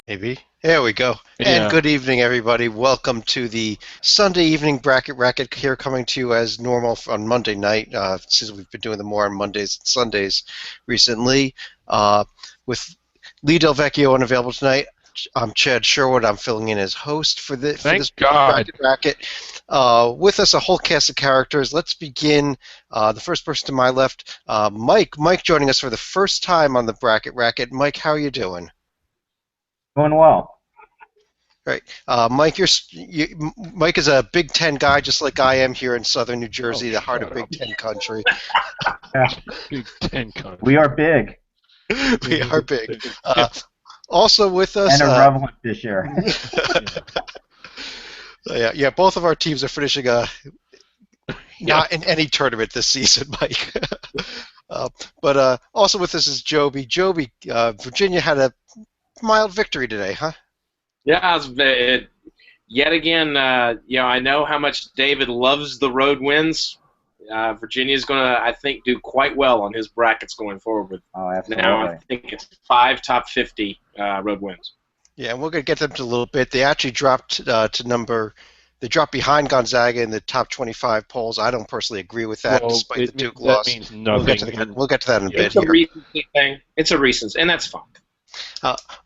Maybe. There we go. And Yeah. good evening, everybody. Welcome to the Sunday evening bracket racket here, coming to you as normal on Monday night, since we've been doing them more on Mondays and Sundays recently. Uh, with Lee Del Vecchio unavailable tonight, I'm Chad Sherwood. I'm filling in as host for Thank this God. bracket racket. With us, a whole cast of characters. Let's begin. The first person to my left, Mike. Mike joining us for the first time on the bracket racket. Mike, how are you doing? Going well. Right. Mike, Mike is a Big Ten guy, just like I am here in southern New Oh, Jersey, the heart of shut Big up. Ten country. Yeah, Big Ten country. we are big We are big. Also with us, and irrelevant this year. yeah, both of our teams are finishing Yeah. not in any tournament this season, Mike. But also with us is Joby. Joby, Virginia had a mild victory today, huh? Yeah, yet again, I know how much David loves the road wins. Virginia's going to, I think, do quite well on his brackets going forward. Oh, Now, I absolutely. think it's 5 top 50 road wins. Yeah, and we're going to get them to a little bit. They actually dropped they dropped behind Gonzaga in the top 25 polls. I don't personally agree with that, Well, despite the Duke that loss. means We'll get to nothing. that. We'll get to that in a Yeah. bit It's a here. recency thing. It's a recency, and that's fine.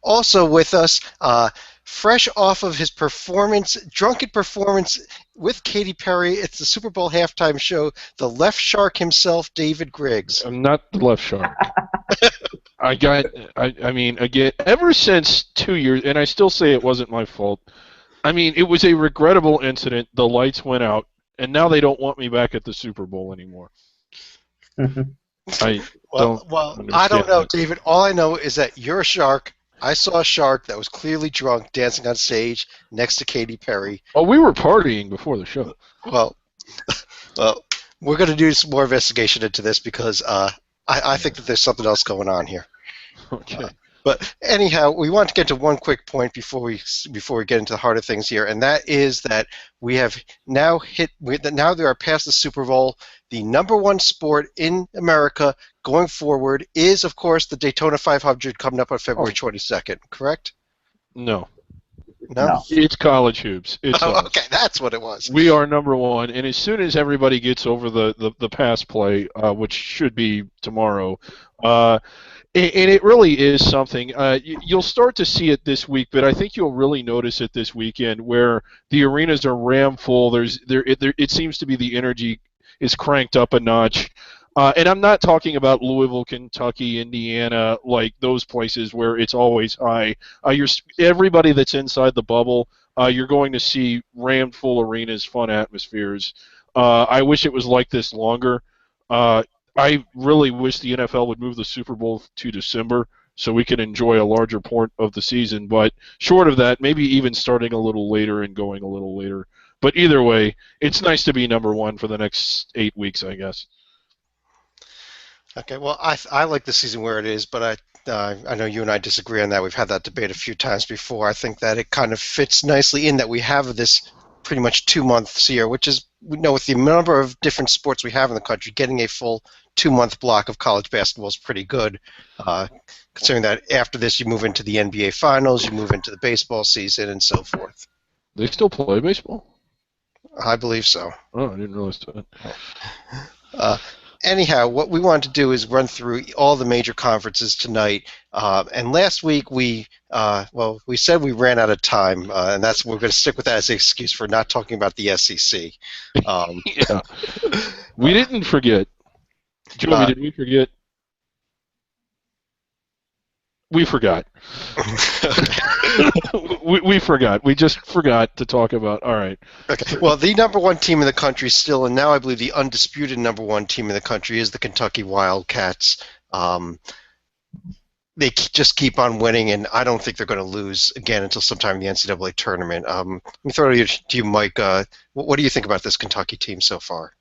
Also with us, fresh off of his drunken performance with Katy Perry, it's the Super Bowl halftime show. The left shark himself, David Griggs. I'm not the left shark. I mean, again, ever since 2 years, and I still say it wasn't my fault. I mean, it was a regrettable incident. The lights went out, and now they don't want me back at the Super Bowl anymore. I don't I don't understand know, that. David. All I know is that you're a shark. I saw a shark that was clearly drunk dancing on stage next to Katy Perry. Oh, we were partying before the show. Well, well, we're going to do some more investigation into this because I think that there's something else going on here. Okay. But anyhow, we want to get to one quick point before we get into the heart of things here, and that is that we have now now they are past the Super Bowl. The number one sport in America going forward is, of course, the Daytona 500 coming up on February 22nd. Correct? No. No. No. It's college hoops. It's Oh, us. okay, that's what it was. We are number one, and as soon as everybody gets over the pass play, which should be tomorrow, and it really is something. You'll start to see it this week, but I think you'll really notice it this weekend, where the arenas are ram full. It seems to be the energy is cranked up a notch. And I'm not talking about Louisville, Kentucky, Indiana, like those places where it's always high. Everybody that's inside the bubble, you're going to see rammed full arenas, fun atmospheres. I wish it was like this longer. I really wish the NFL would move the Super Bowl to December so we can enjoy a larger part of the season. But short of that, maybe even starting a little later and going a little later. But either way, it's nice to be number one for the next 8 weeks, I guess. Okay, well, I like the season where it is, but I know you and I disagree on that. We've had that debate a few times before. I think that it kind of fits nicely in that we have this pretty much 2 months here, which is, we know, with the number of different sports we have in the country, getting a full 2 month block of college basketball is pretty good. Considering that after this you move into the NBA Finals, you move into the baseball season, and so forth. They still play baseball? I believe so. Oh, I didn't realize that. Anyhow, what we wanted to do is run through all the major conferences tonight. And last week we said we ran out of time, and we're going to stick with that as an excuse for not talking about the SEC. Yeah. We didn't forget. Joey, did we forget? We forgot. we forgot. We just forgot to talk about. All right. Okay. Well, the number one team in the country still, and now I believe the undisputed number one team in the country, is the Kentucky Wildcats. They just keep on winning, and I don't think they're going to lose again until sometime in the NCAA tournament. Let me throw it to you, Mike. What do you think about this Kentucky team so far?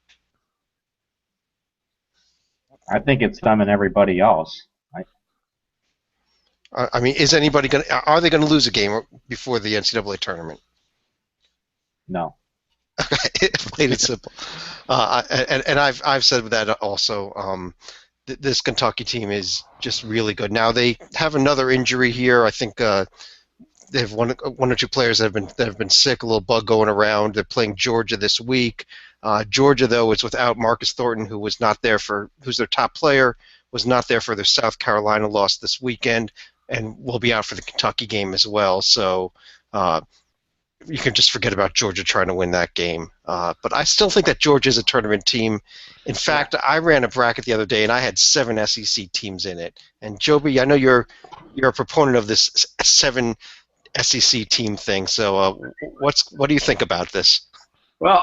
I think it's them and everybody else. I mean, are they going to lose a game before the NCAA tournament? No. Okay, plain and simple. And I've said that also. This Kentucky team is just really good. Now they have another injury here. I think they have one or two players that have been sick, a little bug going around. They're playing Georgia this week. Georgia, though, is without Marcus Thornton, who's their top player, was not there for their South Carolina loss this weekend, and will be out for the Kentucky game as well. So you can just forget about Georgia trying to win that game. But I still think that Georgia is a tournament team. In fact, I ran a bracket the other day, and I had 7 SEC teams in it. And Joby, I know you're a proponent of this 7 SEC team thing. So what do you think about this? Well,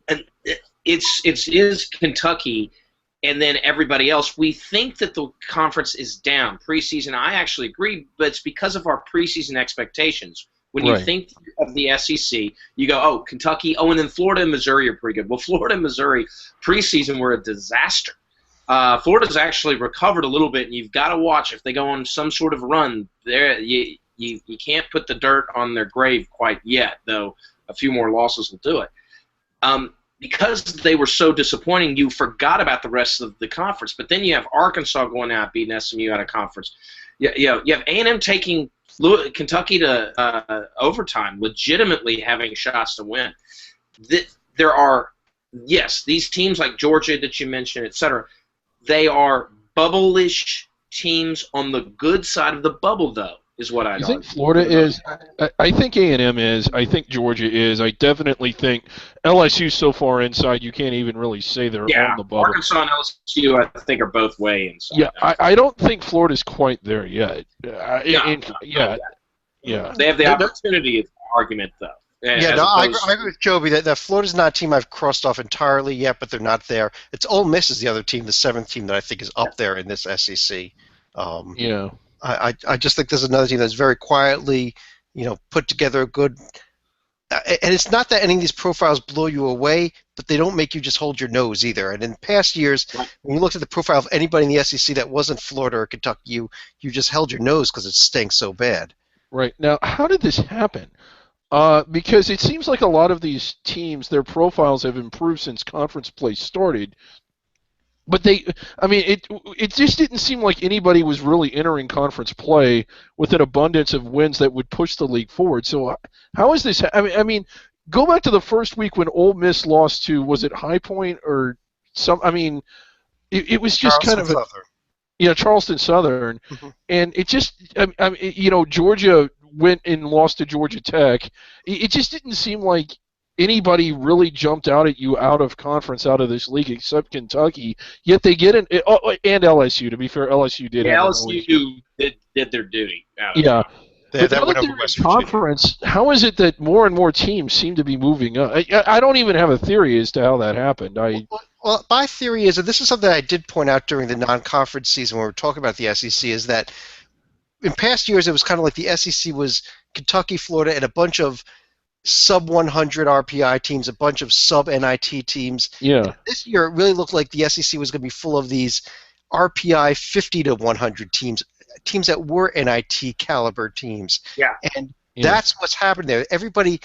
it is Kentucky, and then everybody else. We think that the conference is down preseason. I actually agree, but it's because of our preseason expectations. When you think of the SEC, you go, oh, Kentucky, oh, and then Florida and Missouri are pretty good. Well, Florida and Missouri preseason were a disaster. Florida's actually recovered a little bit, and you've got to watch if they go on some sort of run. There, you can't put the dirt on their grave quite yet, though a few more losses will do it. Because they were so disappointing, you forgot about the rest of the conference. But then you have Arkansas going out beating SMU out of conference. You have A&M taking Kentucky to overtime, legitimately having shots to win. There are, yes, these teams like Georgia that you mentioned, etc. They are bubble-ish teams on the good side of the bubble, though, is what I'd I think argue. Florida is. I think A&M is. I think Georgia is. I definitely think LSU so far inside you can't even really say they're on the bubble. Arkansas and LSU, I think, are both way inside. Yeah, I don't think Florida's quite there yet. Yeah. Yeah. They have the opportunity argument, though. I agree with Joby that Florida's not a team I've crossed off entirely yet, but they're not there. It's Ole Miss is the other team, the 7th team that I think is up there in this SEC. Yeah. I just think there's another team that's very quietly, put together a good. And it's not that any of these profiles blow you away, but they don't make you just hold your nose either. And in past years, when you looked at the profile of anybody in the SEC that wasn't Florida or Kentucky, you just held your nose because it stinks so bad. Right. Now, how did this happen? Because it seems like a lot of these teams, their profiles have improved since conference play started. But it just didn't seem like anybody was really entering conference play with an abundance of wins that would push the league forward. So how is this? I mean, go back to the first week when Ole Miss lost to, was it High Point or some? I mean, it was just Charleston kind of Southern. Charleston Southern, and it just, Georgia went and lost to Georgia Tech. It just didn't seem like anybody really jumped out at you out of conference, out of this league, except Kentucky. Yet they get in, and LSU. To be fair, LSU did. Yeah, LSU did their duty. Yeah. But that now went that over they're in West Virginia. conference, how is it that more and more teams seem to be moving up? I don't even have a theory as to how that happened. Well, my theory is, and this is something I did point out during the non-conference season when we were talking about the SEC, is that in past years it was kind of like the SEC was Kentucky, Florida, and a bunch of sub-100 RPI teams, a bunch of sub-NIT teams. Yeah. This year it really looked like the SEC was going to be full of these RPI 50 to 100 teams that were NIT caliber teams. Yeah. And that's what's happened there. Everybody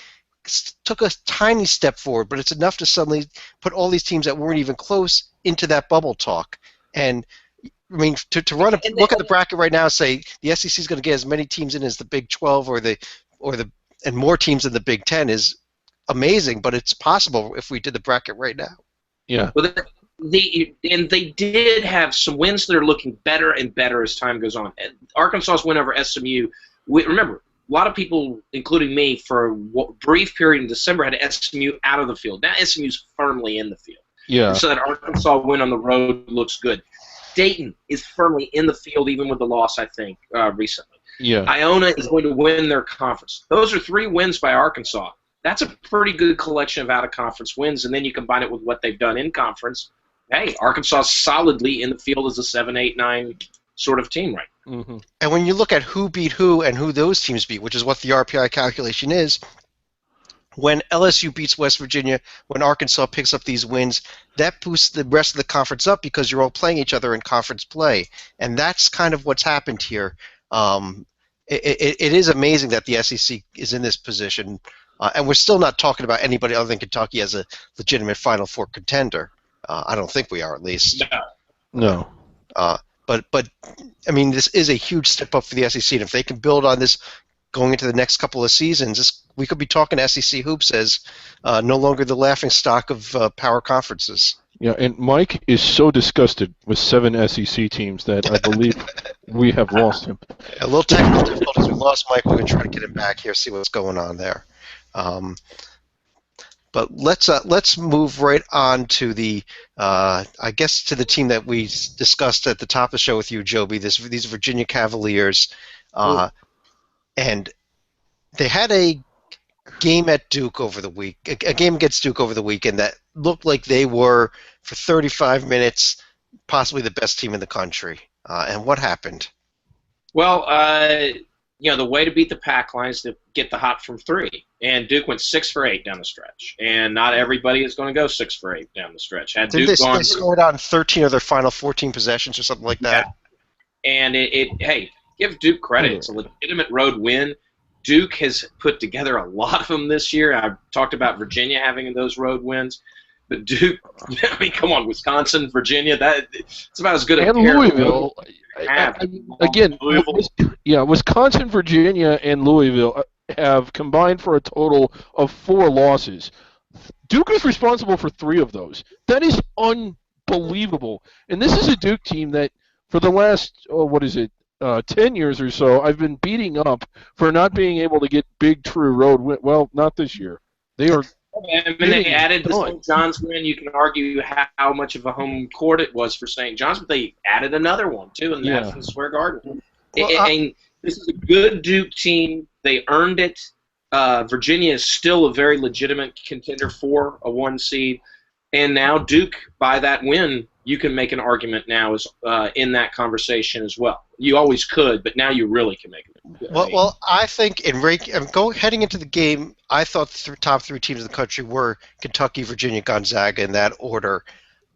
took a tiny step forward, but it's enough to suddenly put all these teams that weren't even close into that bubble talk. And I mean, to run look at the bracket right now, say the SEC is going to get as many teams in as the Big 12 and more teams than the Big 10 is amazing, but it's possible if we did the bracket right now. Yeah. Well, they did have some wins that are looking better and better as time goes on. Arkansas's win over SMU. Remember, a lot of people, including me, for a brief period in December, had SMU out of the field. Now SMU's firmly in the field. Yeah. And so that Arkansas win on the road looks good. Dayton is firmly in the field, even with the loss, I think, recently. Yeah. Iona is going to win their conference. Those are 3 wins by Arkansas. That's a pretty good collection of out-of-conference wins, and then you combine it with what they've done in conference. Hey, Arkansas is solidly in the field as a 7, 8, 9 sort of team, right? Mm-hmm. And when you look at who beat who and who those teams beat, which is what the RPI calculation is, when LSU beats West Virginia, when Arkansas picks up these wins, that boosts the rest of the conference up because you're all playing each other in conference play. And that's kind of what's happened here. It is amazing that the SEC is in this position, and we're still not talking about anybody other than Kentucky as a legitimate Final Four contender. I don't think we are, at least. No. But I mean, this is a huge step up for the SEC, and if they can build on this going into the next couple of seasons, we could be talking SEC hoops as no longer the laughing stock of power conferences. Yeah, and Mike is so disgusted with 7 SEC teams that I believe we have lost him. A little technical difficulties. We lost Mike. We're going to try to get him back here, see what's going on there. But let's move right on to the I guess to the team that we discussed at the top of the show with you, Joby. These Virginia Cavaliers, and they had a game at Duke over the week, a game against Duke over the weekend that looked like they were for 35 minutes possibly the best team in the country. And what happened? Well, the way to beat the pack line is to get the hot from 3. And Duke went 6 for 8 down the stretch. And not everybody is going to go 6 for 8 down the stretch. Had Did Duke gone, they scored on 13 of their final 14 possessions or something like that? Yeah. And hey, give Duke credit. It's a legitimate road win. Duke has put together a lot of them this year. I've talked about Virginia having those road wins. But Duke, I mean, come on, Wisconsin, Virginia, it's about as good a and pair Louisville. Again, Wisconsin, Virginia, and Louisville have combined for a total of 4 losses. Duke is responsible for 3 of those. That is unbelievable. And this is a Duke team that, for the last 10 years or so, I've been beating up for not being able to get big, true road win. Well, not this year. They are. I mean, they added the St. John's win. You can argue how much of a home court it was for St. John's, but they added another one, too, in the Madison Square Garden. And this is a good Duke team. They earned it. Virginia is still a very legitimate contender for a 1 seed. And now Duke, by that win, you can make an argument now as in that conversation as well. You always could, but now you really can make it. Well, I think heading into the game, I thought the top 3 teams in the country were Kentucky, Virginia, Gonzaga in that order.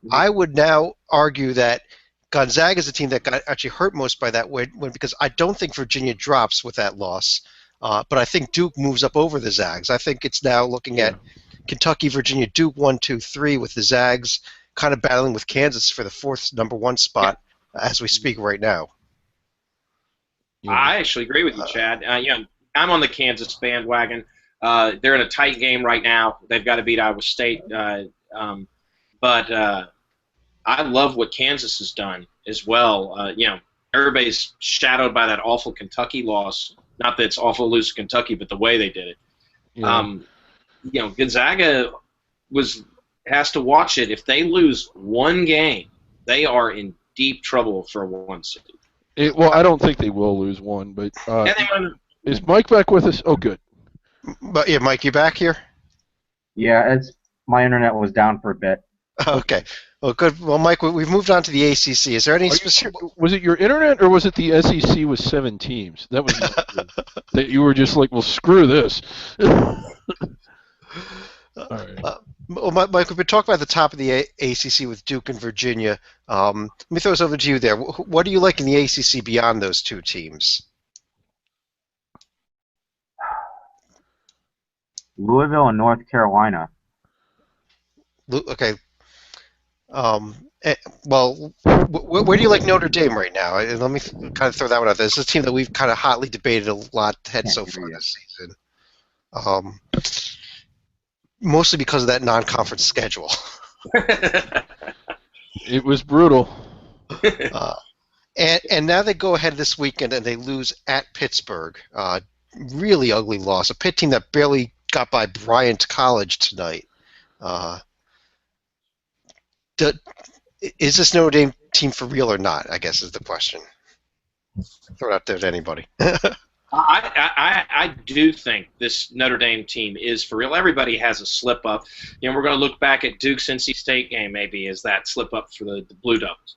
Mm-hmm. I would now argue that Gonzaga is the team that got actually hurt most by that win because I don't think Virginia drops with that loss, but I think Duke moves up over the Zags. I think it's now looking at Kentucky, Virginia, Duke 1, 2, 3 with the Zags kind of battling with Kansas for the 4th number 1 spot as we speak right now. I actually agree with you, Chad. I'm on the Kansas bandwagon. They're in a tight game right now. They've got to beat Iowa State. But I love what Kansas has done as well. Everybody's shadowed by that awful Kentucky loss. Not that it's awful to lose to Kentucky, but the way they did it. Yeah. Gonzaga has to watch it. If they lose 1 game, they are in deep trouble for a 1 seed. I don't think they will lose 1, but is Mike back with us? Oh, good. But yeah, Mike, you back here? Yeah, my internet was down for a bit. Okay. Well, good. Well, Mike, we've moved on to the ACC. Is there any specific? Was it your internet or was it the SEC with 7 teams? That was that you were just like, well, screw this. All right. Well, Mike, we've been talking about the top of the ACC with Duke and Virginia. Let me throw this over to you there. What do you like in the ACC beyond those 2 teams? Louisville and North Carolina. Okay. Well, where do you like Notre Dame right now? Let me kind of throw that one out there. This is a team that we've kind of hotly debated a lot so far this season. Mostly because of that non-conference schedule. It was brutal. And now they go ahead this weekend and they lose at Pittsburgh. Really ugly loss. A Pitt team that barely got by Bryant College tonight. Is this Notre Dame team for real or not, I guess is the question. Throw it out there to anybody. I do think this Notre Dame team is for real. Everybody has a slip up. We're going to look back at Duke's NC State game maybe as that slip up for the Blue Devils.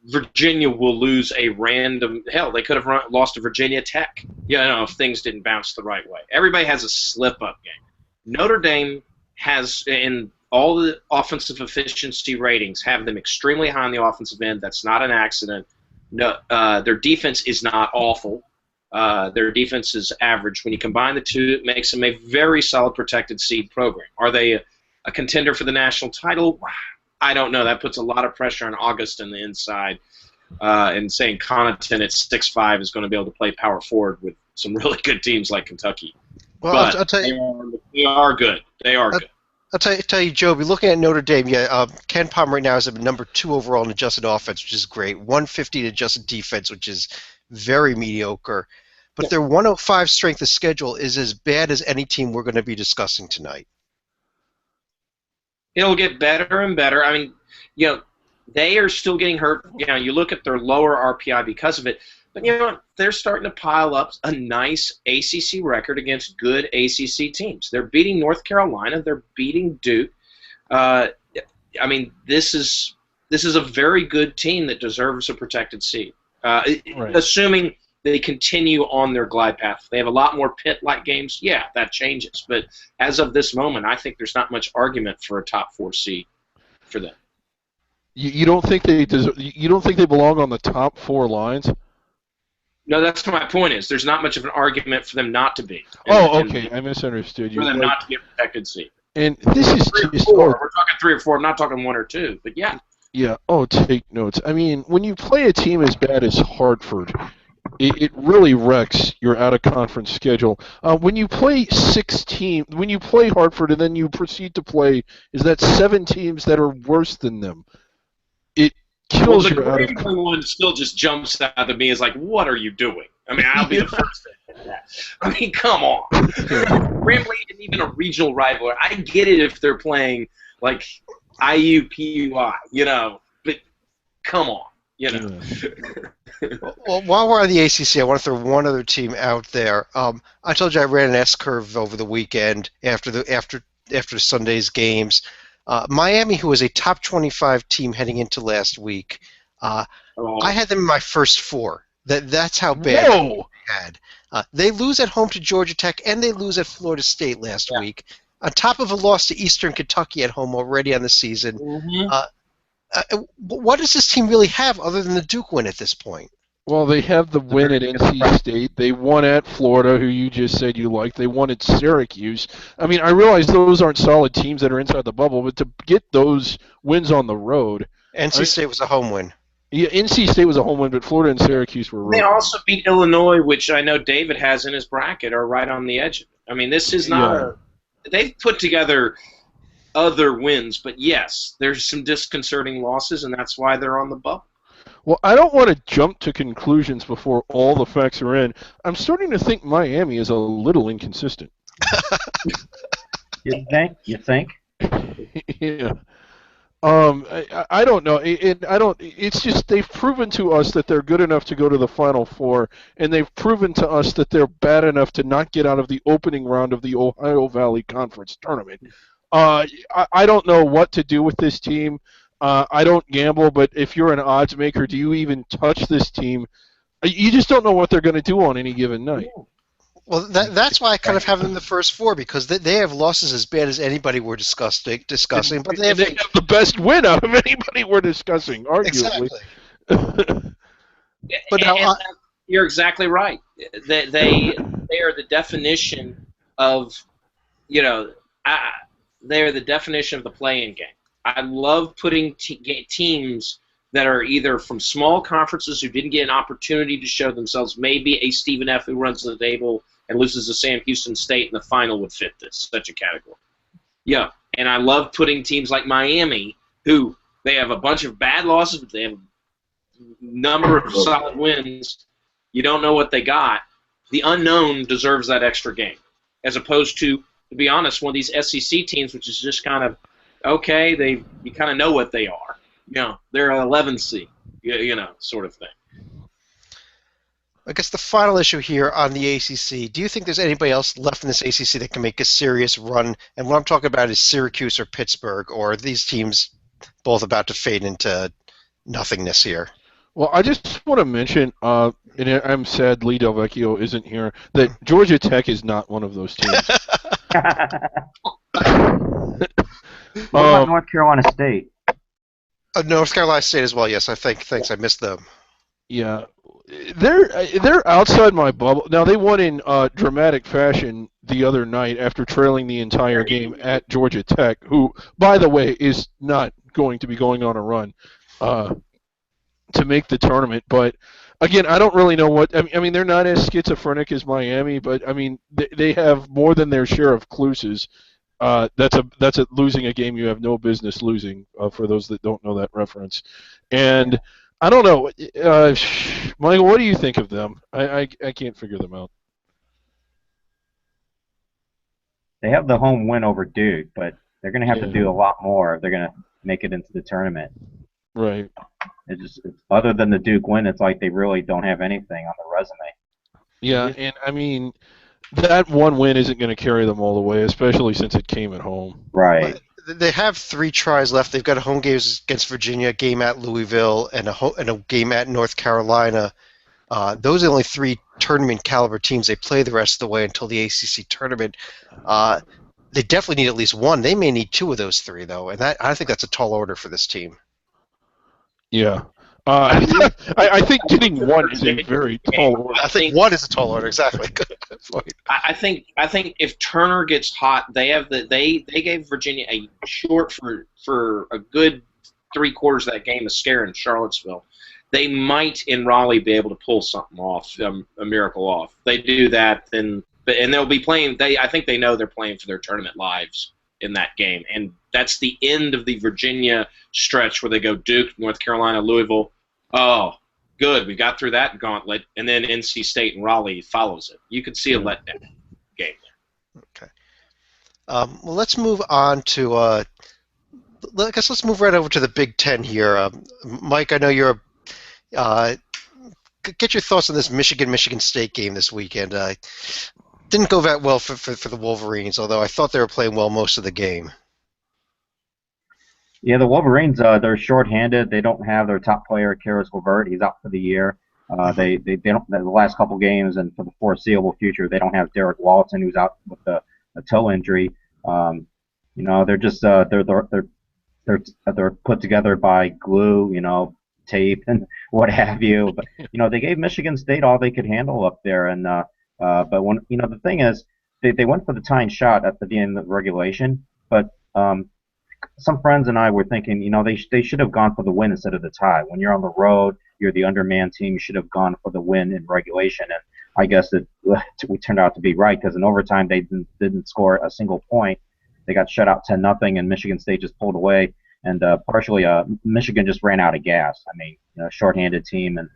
Virginia will lose a random – hell, they could have lost to Virginia Tech, if things didn't bounce the right way. Everybody has a slip up game. Notre Dame has – in all the offensive efficiency ratings have them extremely high on the offensive end. That's not an accident. No, their defense is not awful. Their defense is average. When you combine the 2, it makes them a very solid protected seed program. Are they a contender for the national title? I don't know. That puts a lot of pressure on August and the inside. And saying Connaughton at 6'5" is going to be able to play power forward with some really good teams like Kentucky. Well, But I'll tell you. they are good. They are good. I'll tell you, Joby, looking at Notre Dame, Ken Palm right now is at number 2 overall in adjusted offense, which is great. 150 in adjusted defense, which is very mediocre. But their 105 strength of schedule is as bad as any team we're going to be discussing tonight. It'll get better and better. I mean, they are still getting hurt. You look at their lower RPI because of it. But you know what? They're starting to pile up a nice ACC record against good ACC teams. They're beating North Carolina. They're beating Duke. I mean, this is a very good team that deserves a protected seat. Right. Assuming they continue on their glide path. They have a lot more Pitt-like games. Yeah, that changes. But as of this moment, I think there's not much argument for a top 4 seed for them. You don't think they deserve, you don't think they belong on the top 4 lines? No, that's my point. Is there's not much of an argument for them not to be. Okay, I misunderstood you. For them not to get a protected seat. And this is 3 or 4. We're talking 3 or 4. I'm not talking 1 or 2. But yeah. Yeah. Oh, take notes. I mean, when you play a team as bad as Hartford, it really wrecks your out-of-conference schedule. When you play when you play Hartford and then you proceed to play, is that 7 teams that are worse than them? It kills your out-of-conference. The one still just jumps out at me as like, what are you doing? I mean, I'll be the first to admit that. I mean, come on. Grambling isn't even a regional rival. I get it if they're playing like IUPUI, but come on. Well, while we're on the ACC, I want to throw one other team out there. I told you I ran an S-curve over the weekend after Sunday's games. Miami, who was a top 25 team heading into last week, I had them in my first 4. That's how bad they had. They lose at home to Georgia Tech, and they lose at Florida State last week, on top of a loss to Eastern Kentucky at home already on the season. Mm-hmm. What does this team really have other than the Duke win at this point? Well, they have the win at NC State. They won at Florida, who you just said you liked. They won at Syracuse. I mean, I realize those aren't solid teams that are inside the bubble, but to get those wins on the road. NC State was a home win. Yeah, NC State was a home win, but Florida and Syracuse were road. They also beat Illinois, which I know David has in his bracket, are right on the edge of it. I mean, this is not they've put together other wins, but yes, there's some disconcerting losses, and that's why they're on the bubble. Well, I don't want to jump to conclusions before all the facts are in. I'm starting to think Miami is a little inconsistent. You think? Yeah. I don't know. It's just they've proven to us that they're good enough to go to the Final Four, and they've proven to us that they're bad enough to not get out of the opening round of the Ohio Valley Conference Tournament. I don't know what to do with this team. I don't gamble, but if you're an odds maker, do you even touch this team? You just don't know what they're going to do on any given night. Well, that's why I kind of have them in the first 4, because they have losses as bad as anybody we're discussing. But they have the best win out of anybody we're discussing, arguably. Exactly. But now, you're exactly right. They are the definition of, they are the definition of the play-in game. I love putting teams that are either from small conferences who didn't get an opportunity to show themselves. Maybe a Stephen F. who runs the table and loses to Sam Houston State in the final would fit such a category. Yeah, and I love putting teams like Miami, who they have a bunch of bad losses, but they have a number of solid wins. You don't know what they got. The unknown deserves that extra game, as opposed to be honest, one of these SEC teams, which is just kind of, okay, you kind of know what they are. They're an 11 seed, sort of thing. I guess the final issue here on the ACC, do you think there's anybody else left in this ACC that can make a serious run? And what I'm talking about is Syracuse or Pittsburgh, or are these teams both about to fade into nothingness here? Well, I just want to mention, and I'm sad Lee Delvecchio isn't here, that Georgia Tech is not one of those teams. What about North Carolina State? North Carolina State as well, yes. Thanks, I missed them. Yeah. They're outside my bubble. Now, they won in dramatic fashion the other night after trailing the entire game at Georgia Tech, who, by the way, is not going to be going on a run to make the tournament. But again, I don't really know what. I mean, they're not as schizophrenic as Miami, but I mean, they have more than their share of cluses. That's a losing a game you have no business losing. For those that don't know that reference, and I don't know, Michael, what do you think of them? I can't figure them out. They have the home win over Duke, but they're going to have to Yeah, do a lot more if they're going to make it into the tournament. right. Other than the Duke win, it's like they really don't have anything on the resume. Yeah, and I mean that one win isn't going to carry them all the way, especially since it came at home. Right. Well, they have 3 tries left. They've got home games against Virginia, a game at Louisville, and a game at North Carolina. Those are the only 3 tournament caliber teams they play the rest of the way until the ACC tournament. They definitely need at least one. They may need 2 of those 3 though, and I think that's a tall order for this team. Yeah. I think getting one is a very tall order. I think 1 is a tall order. Exactly. Good point. I think if Turner gets hot, they gave Virginia a short for a good 3/4 of that game, a scare in Charlottesville. They might in Raleigh be able to pull something off, a miracle off. They do that, and they'll be playing. I think they know they're playing for their tournament lives in that game, and that's the end of the Virginia stretch where they go Duke, North Carolina, Louisville. Oh, good, we got through that gauntlet, and then NC State and Raleigh follows it. You could see a letdown game. Okay. Well, let's move on to. I guess let's move right over to the Big Ten here. Mike, I know you're. Get your thoughts on this Michigan State game this weekend. Didn't go that well for the Wolverines, although I thought they were playing well most of the game. Yeah, the Wolverines, they're shorthanded. They don't have their top player, Karis LeVert. He's out for the year. They don't the last couple games and for the foreseeable future, they don't have Derek Walton, who's out with a toe injury. They're just they're put together by glue, tape and what have you. But they gave Michigan State all they could handle up there. And but when the thing is, they went for the tying shot at the end of regulation, but some friends and I were thinking, they should have gone for the win instead of the tie. When you're on the road, you're the undermanned team. You should have gone for the win in regulation. And I guess it turned out to be right because in overtime they didn't score a single point. They got shut out 10-0, and Michigan State just pulled away. And partially, Michigan just ran out of gas. I mean, shorthanded team, and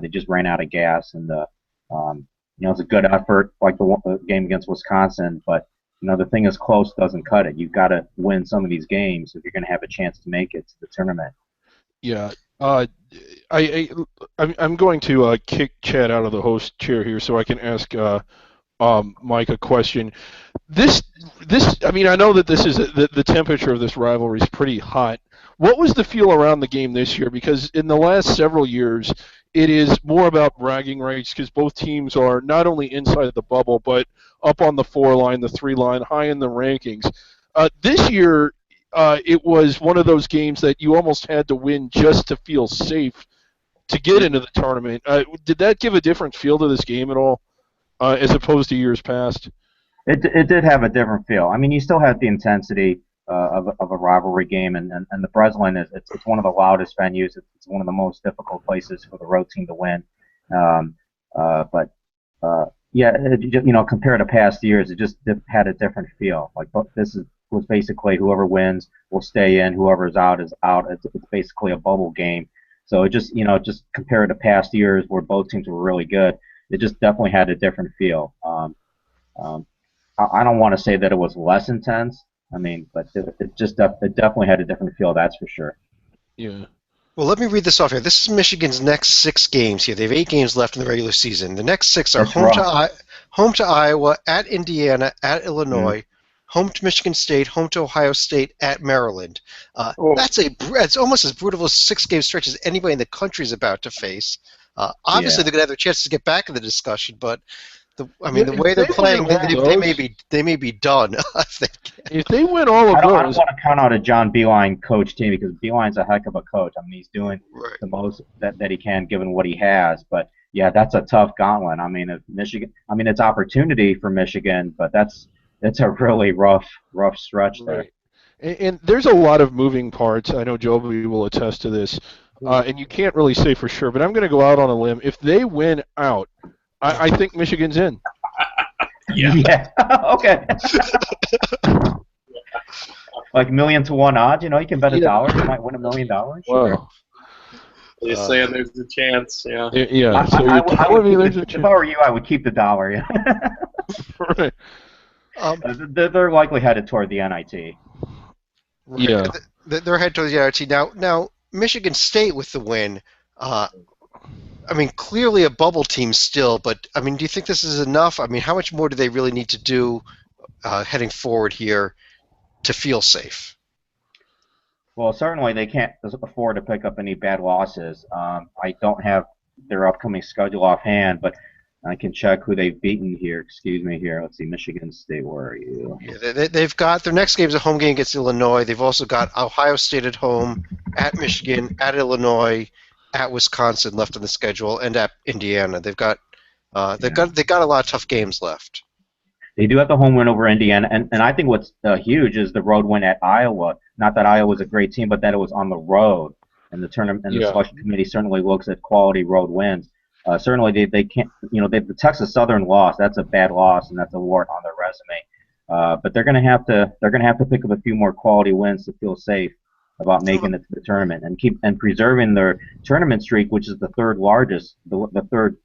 they just ran out of gas. And it's a good effort, like the game against Wisconsin, but. The thing is, close doesn't cut it. You've got to win some of these games if you're going to have a chance to make it to the tournament. Yeah. I'm going to kick Chad out of the host chair here so I can ask Mike a question. I mean, I know that this is the temperature of this rivalry is pretty hot. What was the feel around the game this year? Because in the last several years, it is more about bragging rights because both teams are not only inside the bubble but up on the 4 line, the 3 line, high in the rankings. This year, it was one of those games that you almost had to win just to feel safe to get into the tournament. Did that give a different feel to this game at all, as opposed to years past? It did have a different feel. I mean, you still had the intensity of a rivalry game, and the Breslin it's one of the loudest venues. It's one of the most difficult places for the road team to win. Yeah, compared to past years, it just had a different feel. Like was basically whoever wins will stay in, whoever's out is out. It's basically a bubble game. So it just compared to past years where both teams were really good, it just definitely had a different feel. I don't want to say that it was less intense. I mean, but it definitely had a different feel. That's for sure. Yeah. Well, let me read this off here. This is Michigan's next 6 games here. They have 8 games left in the regular season. The next 6 are home to Iowa, at Indiana, at Illinois, home to Michigan State, home to Ohio State, at Maryland. It's almost as brutal a 6-game stretch as anybody in the country is about to face. Obviously, they're going to have their chance to get back in the discussion, but the way they're playing, they may be done. I think. If they win all of those, I don't want to count out a John Beilein coach team because Beilein's a heck of a coach. I mean, he's doing the most that he can given what he has. But yeah, that's a tough gauntlet. I mean, it's opportunity for Michigan, but it's a really rough stretch there. Right. And there's a lot of moving parts. I know Joby will attest to this. and you can't really say for sure, but I'm going to go out on a limb. If they win out, I think Michigan's in. Yeah. Okay. Like 1,000,000 to 1 odds, you can bet $1, you might win $1 million. Sure. Wow. They're saying there's a chance, yeah. Yeah. So you're telling me there's a chance. If I were you, I would keep the dollar. Yeah. Right. They're likely headed toward the NIT. Right. Yeah. They're headed toward the NIT now. Michigan State with the win. I mean, clearly a bubble team still, but I mean, do you think this is enough? I mean, how much more do they really need to do heading forward here to feel safe? Well, certainly they can't afford to pick up any bad losses. I don't have their upcoming schedule offhand, but I can check who they've beaten here. Excuse me here. Let's see, Michigan State, where are you? Yeah, they've got their next game is a home game against Illinois. They've also got Ohio State at home, at Michigan, at Illinois, at Wisconsin left on the schedule, and at Indiana. They've got a lot of tough games left. They do have the home win over Indiana, and I think what's huge is the road win at Iowa. Not that Iowa was a great team, but that it was on the road. And the tournament and the selection committee certainly looks at quality road wins. Certainly they can't, the Texas Southern loss. That's a bad loss, and that's a wart on their resume. But they're going to have to pick up a few more quality wins to feel safe about making it to the tournament and preserving their tournament streak, which is the third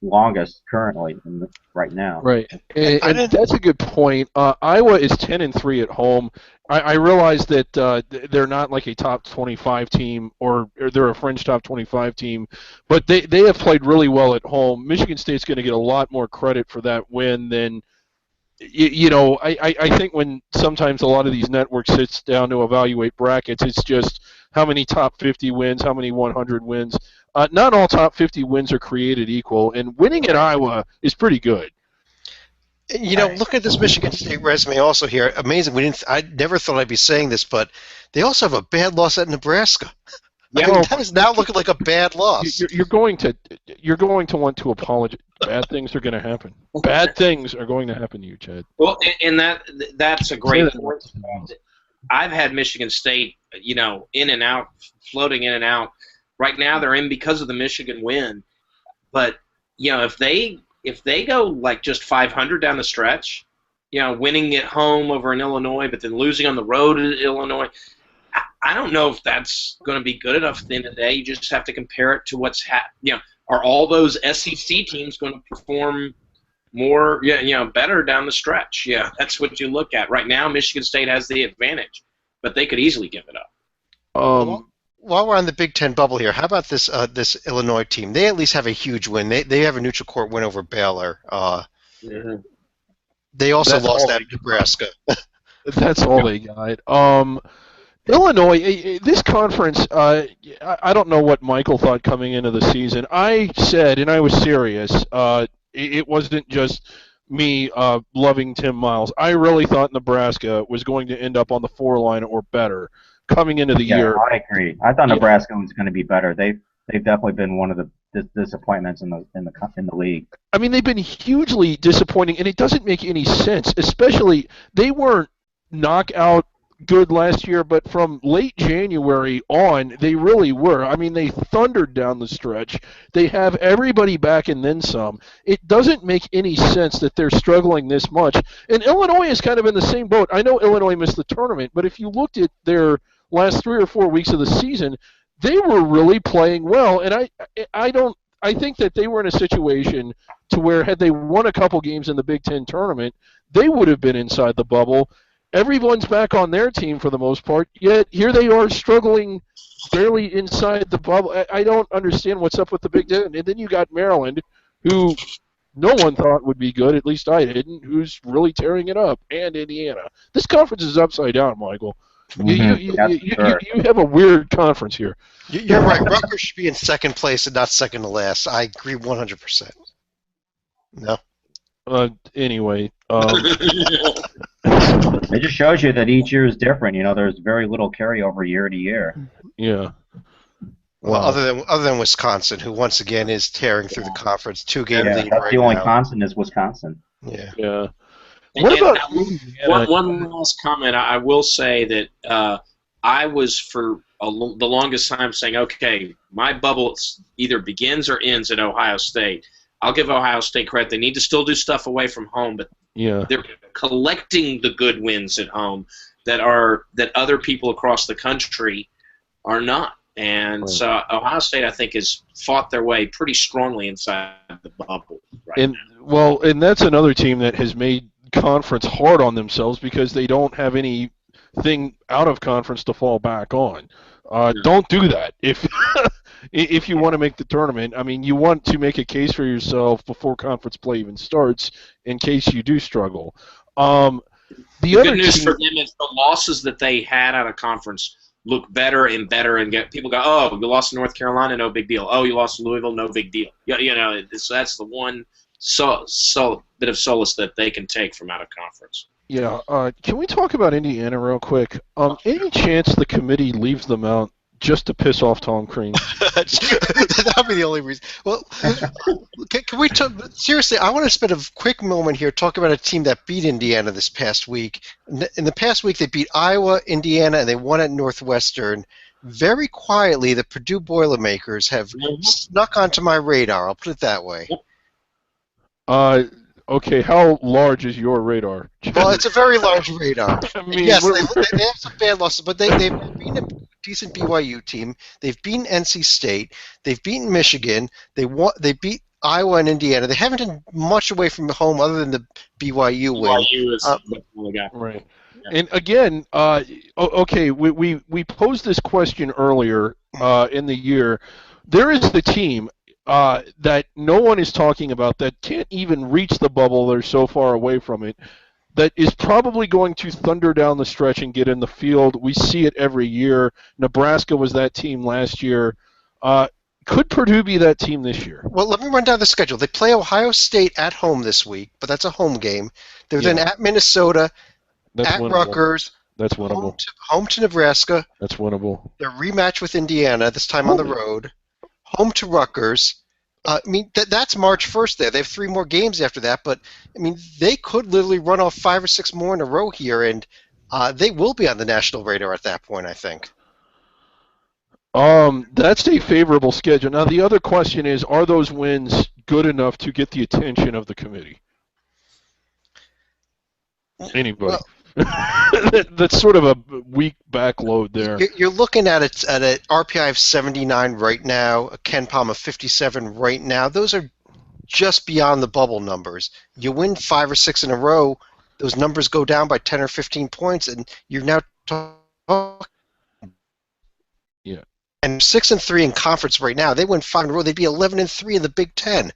longest currently right now. Right, and that's a good point. Iowa is 10-3 at home. I realize that they're not like a top 25 team, or they're a fringe top 25 team, but they have played really well at home. Michigan State's going to get a lot more credit for that win than. I think when sometimes a lot of these networks sits down to evaluate brackets, it's just how many top 50 wins, how many 100 wins. Not all top 50 wins are created equal, and winning at Iowa is pretty good. Look at this Michigan State resume also here. Amazing. I never thought I'd be saying this, but they also have a bad loss at Nebraska. Yeah, that is now looking like a bad loss. You're going to want to apologize. Bad things are going to happen. Bad things are going to happen to you, Chad. Well, and that's a great point. I've had Michigan State, in and out, floating in and out. Right now they're in because of the Michigan win. But, if they go like just 500 down the stretch, winning at home over in Illinois, but then losing on the road at Illinois, I don't know if that's going to be good enough at the end of the day. You just have to compare it to what's happening. Are all those SEC teams going to perform more, better down the stretch? Yeah, that's what you look at. Right now, Michigan State has the advantage, but they could easily give it up. While we're on the Big Ten bubble here, how about this Illinois team? They at least have a huge win. They have a neutral court win over Baylor. They also lost at Nebraska. That's all they got. Illinois, this conference, I don't know what Michael thought coming into the season. I said, and I was serious, it wasn't just me loving Tim Miles. I really thought Nebraska was going to end up on the 4 line or better coming into the year. I agree. I thought Nebraska was going to be better. They've definitely been one of the disappointments in the league. I mean, they've been hugely disappointing, and it doesn't make any sense. Especially, they weren't knockout good last year, but from late January on, they really were. I mean, they thundered down the stretch. They have everybody back and then some. It doesn't make any sense that they're struggling this much. And Illinois is kind of in the same boat. I know Illinois missed the tournament, but if you looked at their last 3 or 4 weeks of the season, they were really playing well. And I think that they were in a situation to where had they won a couple games in the Big Ten tournament, they would have been inside the bubble. Everyone's back on their team for the most part, yet here they are struggling barely inside the bubble. I don't understand what's up with the Big Ten. And then you got Maryland, who no one thought would be good, at least I didn't, who's really tearing it up, and Indiana. This conference is upside down, Michael. You have a weird conference here. You're right. Rutgers should be in second place and not second to last. I agree 100%. No? Anyway. It just shows you that each year is different. There's very little carryover year to year. Yeah. Well, other than Wisconsin, who once again is tearing through the conference, 2-game lead that's right the only now. constant is Wisconsin. Yeah. What about one last comment? I will say that I was for the longest time saying, okay, my bubble either begins or ends at Ohio State. I'll give Ohio State credit. They need to still do stuff away from home, but they're collecting the good wins at home that other people across the country are not. And so Ohio State, I think, has fought their way pretty strongly inside the bubble right now. Well, and that's another team that has made conference hard on themselves because they don't have anything out of conference to fall back on. Don't do that if you want to make the tournament. I mean, you want to make a case for yourself before conference play even starts in case you do struggle. The good news for them is the losses that they had out of conference look better and better, and people go, oh, you lost to North Carolina, no big deal. Oh, you lost to Louisville, no big deal. So that's the one bit of solace that they can take from out of conference. Yeah. Can we talk about Indiana real quick? Any chance the committee leaves them out just to piss off Tom Crean? That would be the only reason. Well, can we talk seriously? I want to spend a quick moment here talking about a team that beat Indiana this past week. In the past week, they beat Iowa, Indiana, and they won at Northwestern. Very quietly, the Purdue Boilermakers have snuck onto my radar. I'll put it that way. Okay, how large is your radar? Well, it's a very large radar. I mean, yes, they have some bad losses, but they've beaten a decent BYU team. They've beaten NC State. They've beaten Michigan. They beat Iowa and Indiana. They haven't done much away from home other than the BYU win. BYU is the guy. Right. Yeah. And again, okay, we posed this question earlier in the year. There is the team that no one is talking about that can't even reach the bubble. They're so far away from it. That is probably going to thunder down the stretch and get in the field. We see it every year. Nebraska was that team last year. Could Purdue be that team this year? Well, let me run down the schedule. They play Ohio State at home this week, but that's a home game. They're then at Minnesota, at winnable. Rutgers. That's winnable. Home to Nebraska. That's winnable. Their rematch with Indiana, this time on the road. Home to Rutgers. I mean, that's March 1st there. They have 3 more games after that, but, I mean, they could literally run off 5 or 6 more in a row here, and they will be on the national radar at that point, I think. That's a favorable schedule. Now, the other question is, are those wins good enough to get the attention of the committee? Anybody? Well, that's sort of a weak backload there. You're looking at it at an RPI of 79 right now, a Ken Palm of 57 right now. Those are just beyond the bubble numbers. You win 5 or 6 in a row, those numbers go down by 10 or 15 points, and you're now talking. Yeah. And 6-3 in conference right now. They win 5 in a row. They'd be 11-3 in the Big Ten.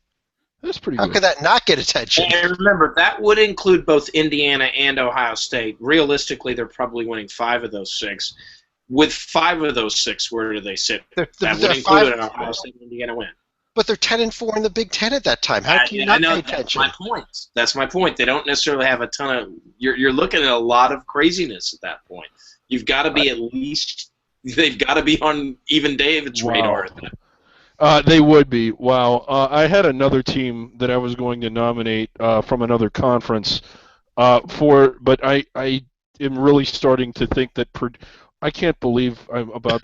That's pretty How good. could that not get attention? And remember, that would include both Indiana and Ohio State. Realistically, they're probably winning 5 of those 6. With 5 of those 6, where do they sit? That would include an Ohio State and Indiana win. But they're 10-4 in the Big Ten at that time. How can you not pay attention? That's my point. That's my point. They don't necessarily have a ton of. You're looking at a lot of craziness at that point. You've got to be at least. They've got to be on even David's radar at that. They would be. Wow. I had another team that I was going to nominate from another conference but I am really starting to think that I can't believe I'm about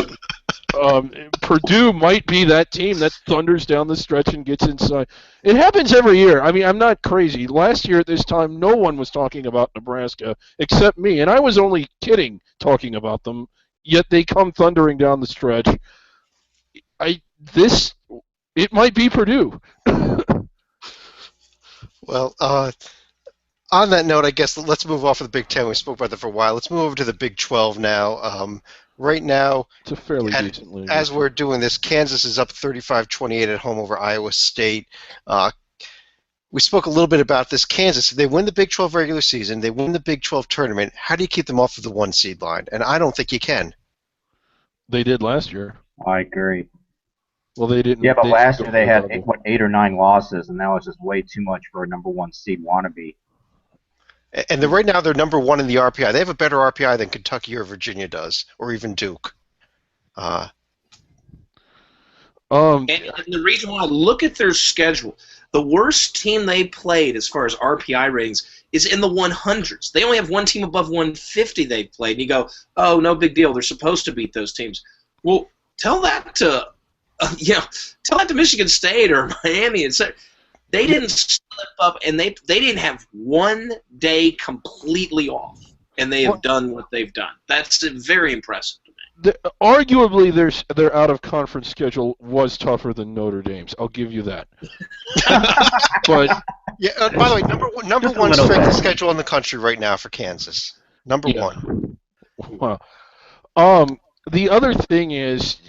Purdue might be that team that thunders down the stretch and gets inside. It happens every year. I mean, I'm not crazy. Last year at this time, no one was talking about Nebraska except me, and I was only kidding talking about them, yet they come thundering down the stretch. It might be Purdue. Well, on that note, I guess let's move off of the Big Ten. We spoke about that for a while. Let's move over to the Big 12 now. Right now, it's a fairly decent league. As we're doing this, Kansas is up 35-28 at home over Iowa State. We spoke a little bit about this. Kansas, they win the Big 12 regular season. They win the Big 12 tournament. How do you keep them off of the 1 seed line? And I don't think you can. They did last year. I agree. Well, they didn't. Yeah, but last year they had 8 or 9 losses, and that was just way too much for a number 1 seed wannabe. And right now they're number 1 in the RPI. They have a better RPI than Kentucky or Virginia does, or even Duke. And the reason why, look at their schedule. The worst team they played as far as RPI ratings is in the 100s. They only have one team above 150 they've played. And you go, oh, no big deal. They're supposed to beat those teams. Well, tell that to Michigan State or Miami. And so they didn't slip up, and they didn't have one day completely off, and they have done what they've done. That's very impressive to me. Arguably, their out-of-conference schedule was tougher than Notre Dame's. I'll give you that. But yeah. By the way, number one strength of schedule in the country right now for Kansas. Number one. Wow. The other thing is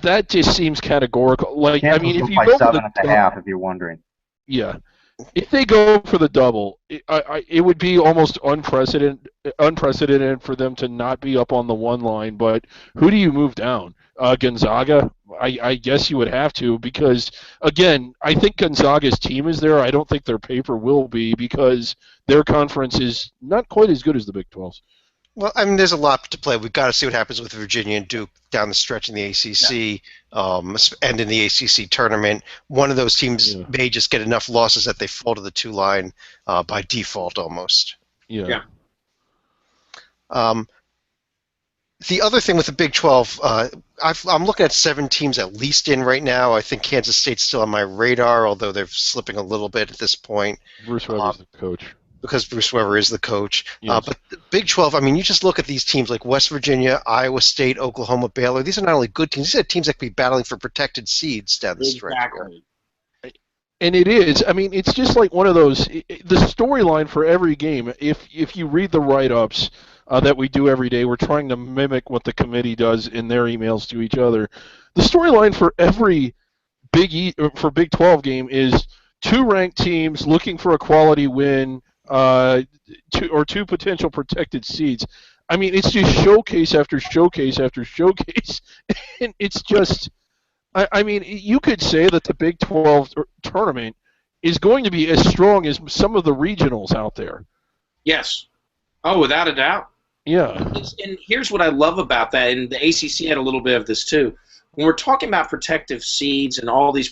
that just seems categorical. Like, Kansas I mean, if you by go 7.5, if you're wondering. Yeah. If they go for the double, it would be almost unprecedented for them to not be up on the one line. But who do you move down? Gonzaga? I guess you would have to, because, again, I think Gonzaga's team is there. I don't think their paper will be, because their conference is not quite as good as the Big 12's. Well, I mean, there's a lot to play. We've got to see what happens with Virginia and Duke down the stretch in the ACC, and in the ACC tournament. One of those teams may just get enough losses that they fall to the two line by default almost. Yeah. The other thing with the Big 12, I'm looking at 7 teams at least in right now. I think Kansas State's still on my radar, although they're slipping a little bit at this point. Bruce Weber's the coach. Because Bruce Weber is the coach. Yes. But the Big 12, I mean, you just look at these teams like West Virginia, Iowa State, Oklahoma, Baylor. These are not only good teams, these are teams that could be battling for protected seeds down the stretch. Exactly. And it is. I mean, it's just like one of those. The storyline for every game, if you read the write-ups that we do every day, we're trying to mimic what the committee does in their emails to each other. The storyline for every Big 12 game is 2 ranked teams looking for a quality win, two potential protected seeds. I mean, it's just showcase after showcase after showcase, and it's just. I mean, you could say that the Big 12 tournament is going to be as strong as some of the regionals out there. Yes. Oh, without a doubt. Yeah. And here's what I love about that, and the ACC had a little bit of this too. When we're talking about protective seeds and all these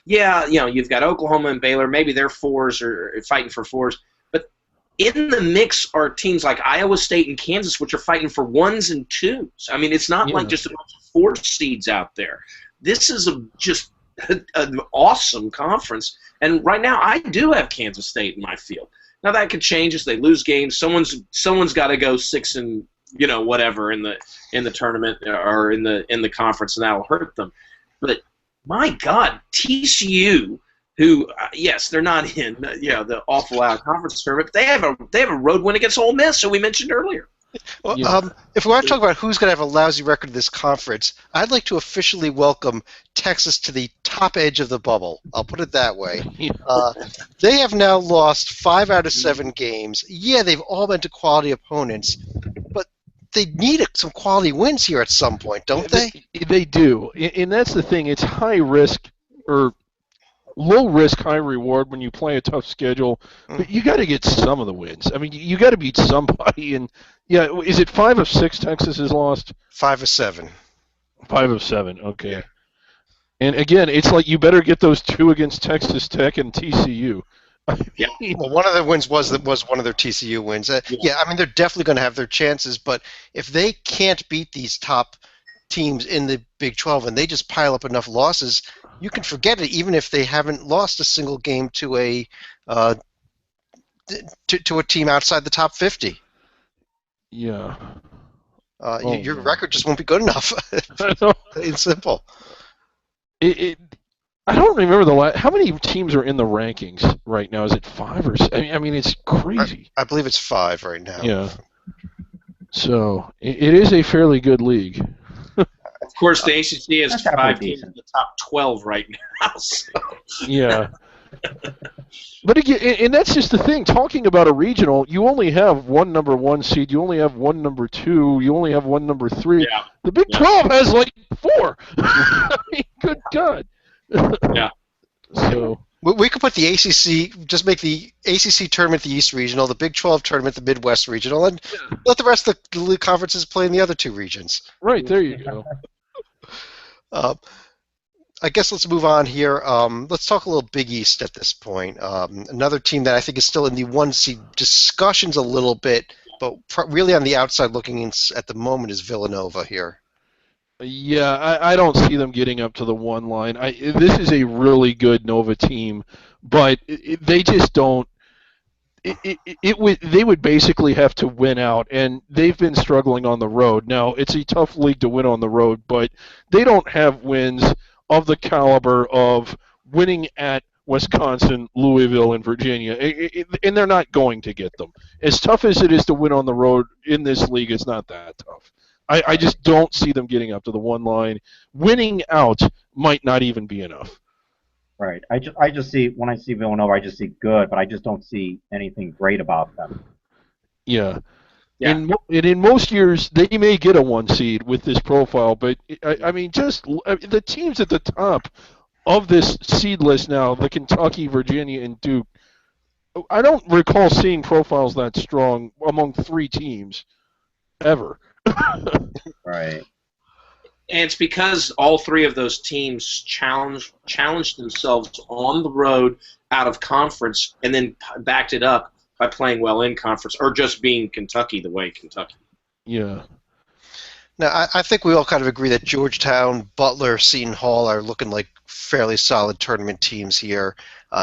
you've got Oklahoma and Baylor, maybe they're 4s or fighting for 4s, but in the mix are teams like Iowa State and Kansas, which are fighting for 1s and 2s. I mean, it's not like just a bunch of 4 seeds out there. This is just an awesome conference, and right now I do have Kansas State in my field. Now that could change as they lose games. Someone's got to go 6 and whatever in the tournament or in the conference, and that'll hurt them. But my God, TCU, who yes, they're not in the awful out conference tournament, but they have a road win against Ole Miss, who we mentioned earlier. Well, if we want to talk about who's going to have a lousy record in this conference, I'd like to officially welcome Texas to the top edge of the bubble. I'll put it that way. They have now lost 5 out of 7 games. Yeah, they've all been to quality opponents, but they need some quality wins here at some point, don't they? They do, and that's the thing. It's high risk or low risk, high reward when you play a tough schedule, but you got to get some of the wins. I mean, you got to beat somebody. And is it 5 of 6 Texas has lost? 5 of 7. 5 of 7. Okay. Yeah. And again, it's like you better get those 2 against Texas Tech and TCU. Yeah. Well, one of the wins was one of their TCU wins. I mean, they're definitely going to have their chances, but if they can't beat these top teams in the Big 12 and they just pile up enough losses, you can forget it, even if they haven't lost a single game to a team outside the top 50. Yeah. Your record just won't be good enough. It's simple. I don't remember how many teams are in the rankings right now. Is it 5 or 6? I mean, it's crazy. I believe it's 5 right now. Yeah. So it is a fairly good league. Of course, the ACC has 5 teams in the top 12 right now. So. Yeah. But again, and that's just the thing. Talking about a regional, you only have one number 1 seed. You only have one number 2. You only have one number 3. Yeah. The Big 12 has like 4. I mean, good God. Yeah. So we could put the ACC, just make the ACC tournament the East Regional, the Big 12 tournament the Midwest Regional, and let the rest of the league conferences play in the other 2 regions. Right, there you go. I guess let's move on here. Let's talk a little Big East at this point. Another team that I think is still in the one seed discussions a little bit, but really on the outside looking in at the moment is Villanova here. Yeah, I don't see them getting up to the one line. This is a really good Nova team, but they just don't. They would basically have to win out, and they've been struggling on the road. Now, it's a tough league to win on the road, but they don't have wins of the caliber of winning at Wisconsin, Louisville, and Virginia, and they're not going to get them. As tough as it is to win on the road in this league, it's not that tough. I just don't see them getting up to the one line. Winning out might not even be enough. Right. I just see, when I see Villanova, I just see good, but I just don't see anything great about them. Yeah. In most years, they may get a one seed with this profile, but I mean, just the teams at the top of this seed list now, the Kentucky, Virginia, and Duke, I don't recall seeing profiles that strong among three teams ever. Right. And it's because all three of those teams challenged themselves on the road out of conference and then backed it up by playing well in conference or just being Kentucky the way Kentucky. Yeah. Now, I think we all kind of agree that Georgetown, Butler, Seton Hall are looking like fairly solid tournament teams here.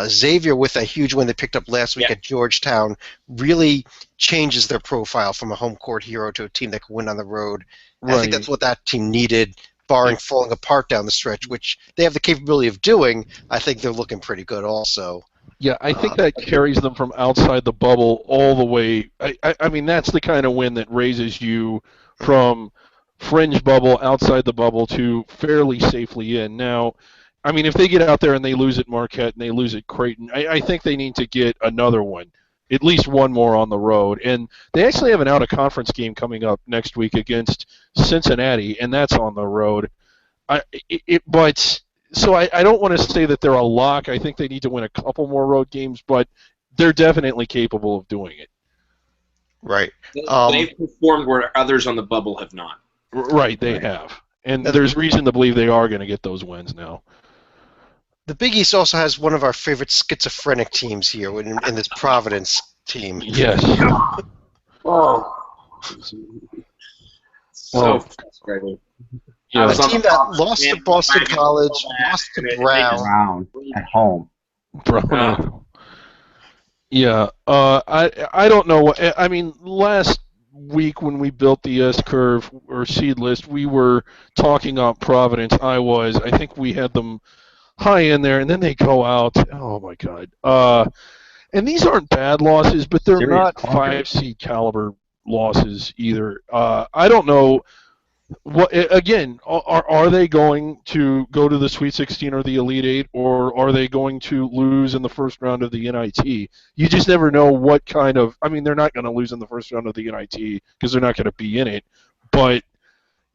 Xavier, with a huge win they picked up last week at Georgetown, really changes their profile from a home court hero to a team that can win on the road. Right. I think that's what that team needed, barring falling apart down the stretch, which they have the capability of doing. I think they're looking pretty good also. Yeah, I think that carries them from outside the bubble all the way. I mean, that's the kind of win that raises you from fringe bubble, outside the bubble, to fairly safely in. Now, I mean, if they get out there and they lose at Marquette and they lose at Creighton, I think they need to get another one, at least one more on the road. And they actually have an out-of-conference game coming up next week against Cincinnati, and that's on the road. So I don't want to say that they're a lock. I think they need to win a couple more road games, but they're definitely capable of doing it. Right. They've performed where others on the bubble have not. Right, they have. And there's reason to believe they are going to get those wins now. The Big East also has one of our favorite schizophrenic teams here in this Providence team. Yes. So frustrating. Yeah. A team that lost to Boston College, lost to Brown at home. Brown. Yeah. I don't know. I mean, last week when we built the S-curve or seed list, we were talking about Providence. I think we had them high in there, and then they go out. Oh, my God. And these aren't bad losses, but they're not 5-seed caliber losses either. I don't know. What again? Are they going to go to the Sweet 16 or the Elite 8, or are they going to lose in the first round of the NIT? You just never know what kind of. I mean, they're not going to lose in the first round of the NIT because they're not going to be in it. But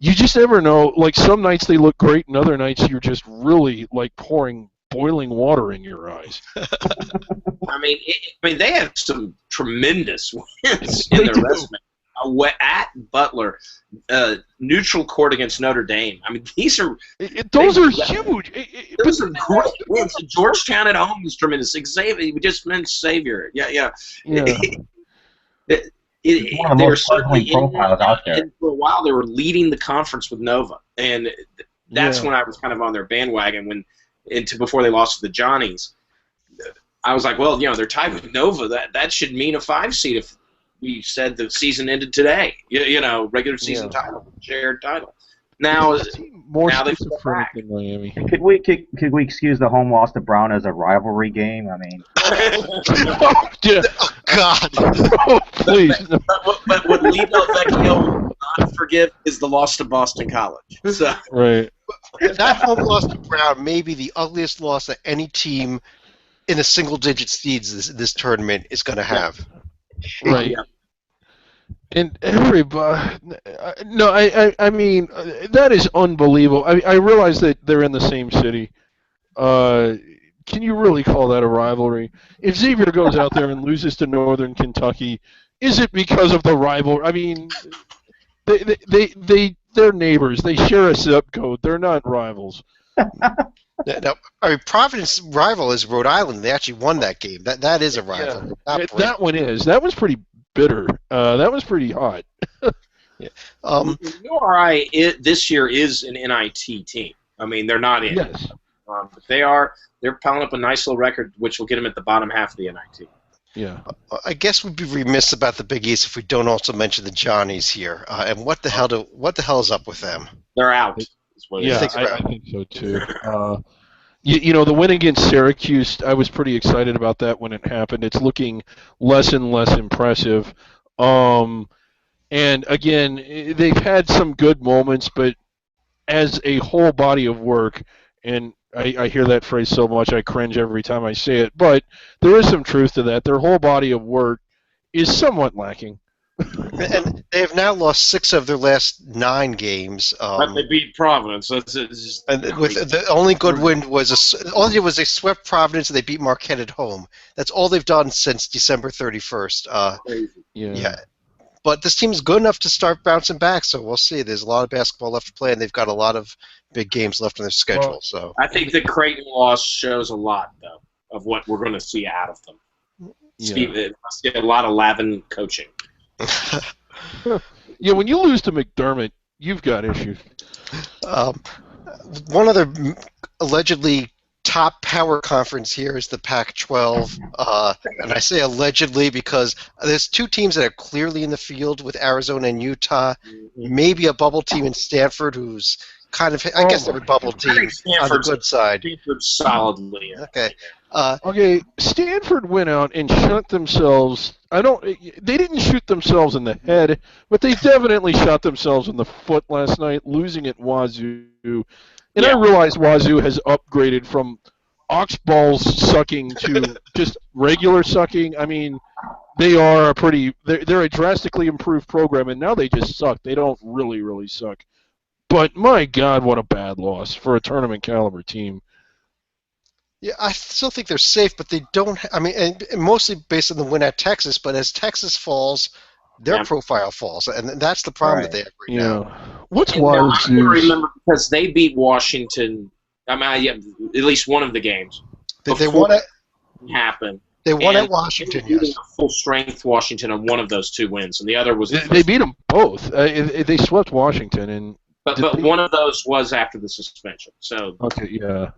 you just never know. Like some nights they look great, and other nights you're just really like pouring boiling water in your eyes. I mean, they have some tremendous wins in their resume. At Butler, neutral court against Notre Dame. I mean, those are huge. Those are great wins. Georgetown at home is tremendous. Xavier, we just mentioned Xavier. Yeah. It's one of the most puzzling profiles out there. And for a while, they were leading the conference with Nova, and that's when I was kind of on their bandwagon before they lost to the Johnnies. I was like, well, they're tied with Nova. That should mean a 5 seed if we said the season ended today. Regular season title, shared title. Now they've schizophrenic than Miami. Could we excuse the home loss to Brown as a rivalry game? I mean, oh God! Oh, please. But what Lino Vecchio will not forgive is the loss to Boston College. So. Right. That home loss to Brown may be the ugliest loss that any team in the single-digit seeds this tournament is going to have. Right. And everybody, no, I mean, that is unbelievable. I realize that they're in the same city. Can you really call that a rivalry? If Xavier goes out there and loses to Northern Kentucky, is it because of the rivalry? I mean, they're neighbors. They share a zip code. They're not rivals. Now, I mean, Providence rival is Rhode Island. They actually won that game. That is a rival. That one is. That was pretty bitter. That was pretty hot. Yeah. URI this year is an NIT team. I mean, they're not in. Yes. But they're piling up a nice little record, which will get them at the bottom half of the NIT. Yeah. I guess we'd be remiss about the Big East if we don't also mention the Johnnies here. And what the hell is up with them? They're out. Yeah, I think so too. The win against Syracuse, I was pretty excited about that when it happened. It's looking less and less impressive. And again, they've had some good moments, but as a whole body of work, and I hear that phrase so much I cringe every time I say it, but there is some truth to that. Their whole body of work is somewhat lacking. And they have now lost 6 of their last 9 games. But they beat Providence. And with the only good win all they did was they swept Providence and they beat Marquette at home. That's all they've done since December 31st. Yeah. But this team is good enough to start bouncing back, so we'll see. There's a lot of basketball left to play, and they've got a lot of big games left on their schedule. So I think the Creighton loss shows a lot, though, of what we're going to see out of them. Steve, it must get a lot of Lavin coaching. Yeah, when you lose to McDermott, you've got issues. One other allegedly top power conference here is the Pac-12, and I say allegedly because there's 2 teams that are clearly in the field with Arizona and Utah, maybe a bubble team in Stanford who's kind of, I guess they're a bubble team on the good side. Stanford's solidly. Okay. Okay, Stanford went out and shot themselves. They didn't shoot themselves in the head, but they definitely shot themselves in the foot last night, losing at Wazoo. And I realize Wazoo has upgraded from ox balls sucking to just regular sucking. I mean, they're a drastically improved program, and now they just suck. They don't really suck. But my God, what a bad loss for a tournament caliber team. Yeah, I still think they're safe, but they don't. I mean, and mostly based on the win at Texas. But as Texas falls, their profile falls, and that's the problem that they have right now. What's Wazoo? I remember because they beat Washington. I mean, at least one of the games. They won it. Happened. They won at Washington. Yes. Full strength Washington on one of those 2 wins, and the other was. They beat them both. They swept Washington, and but one of those was after the suspension. So okay, yeah.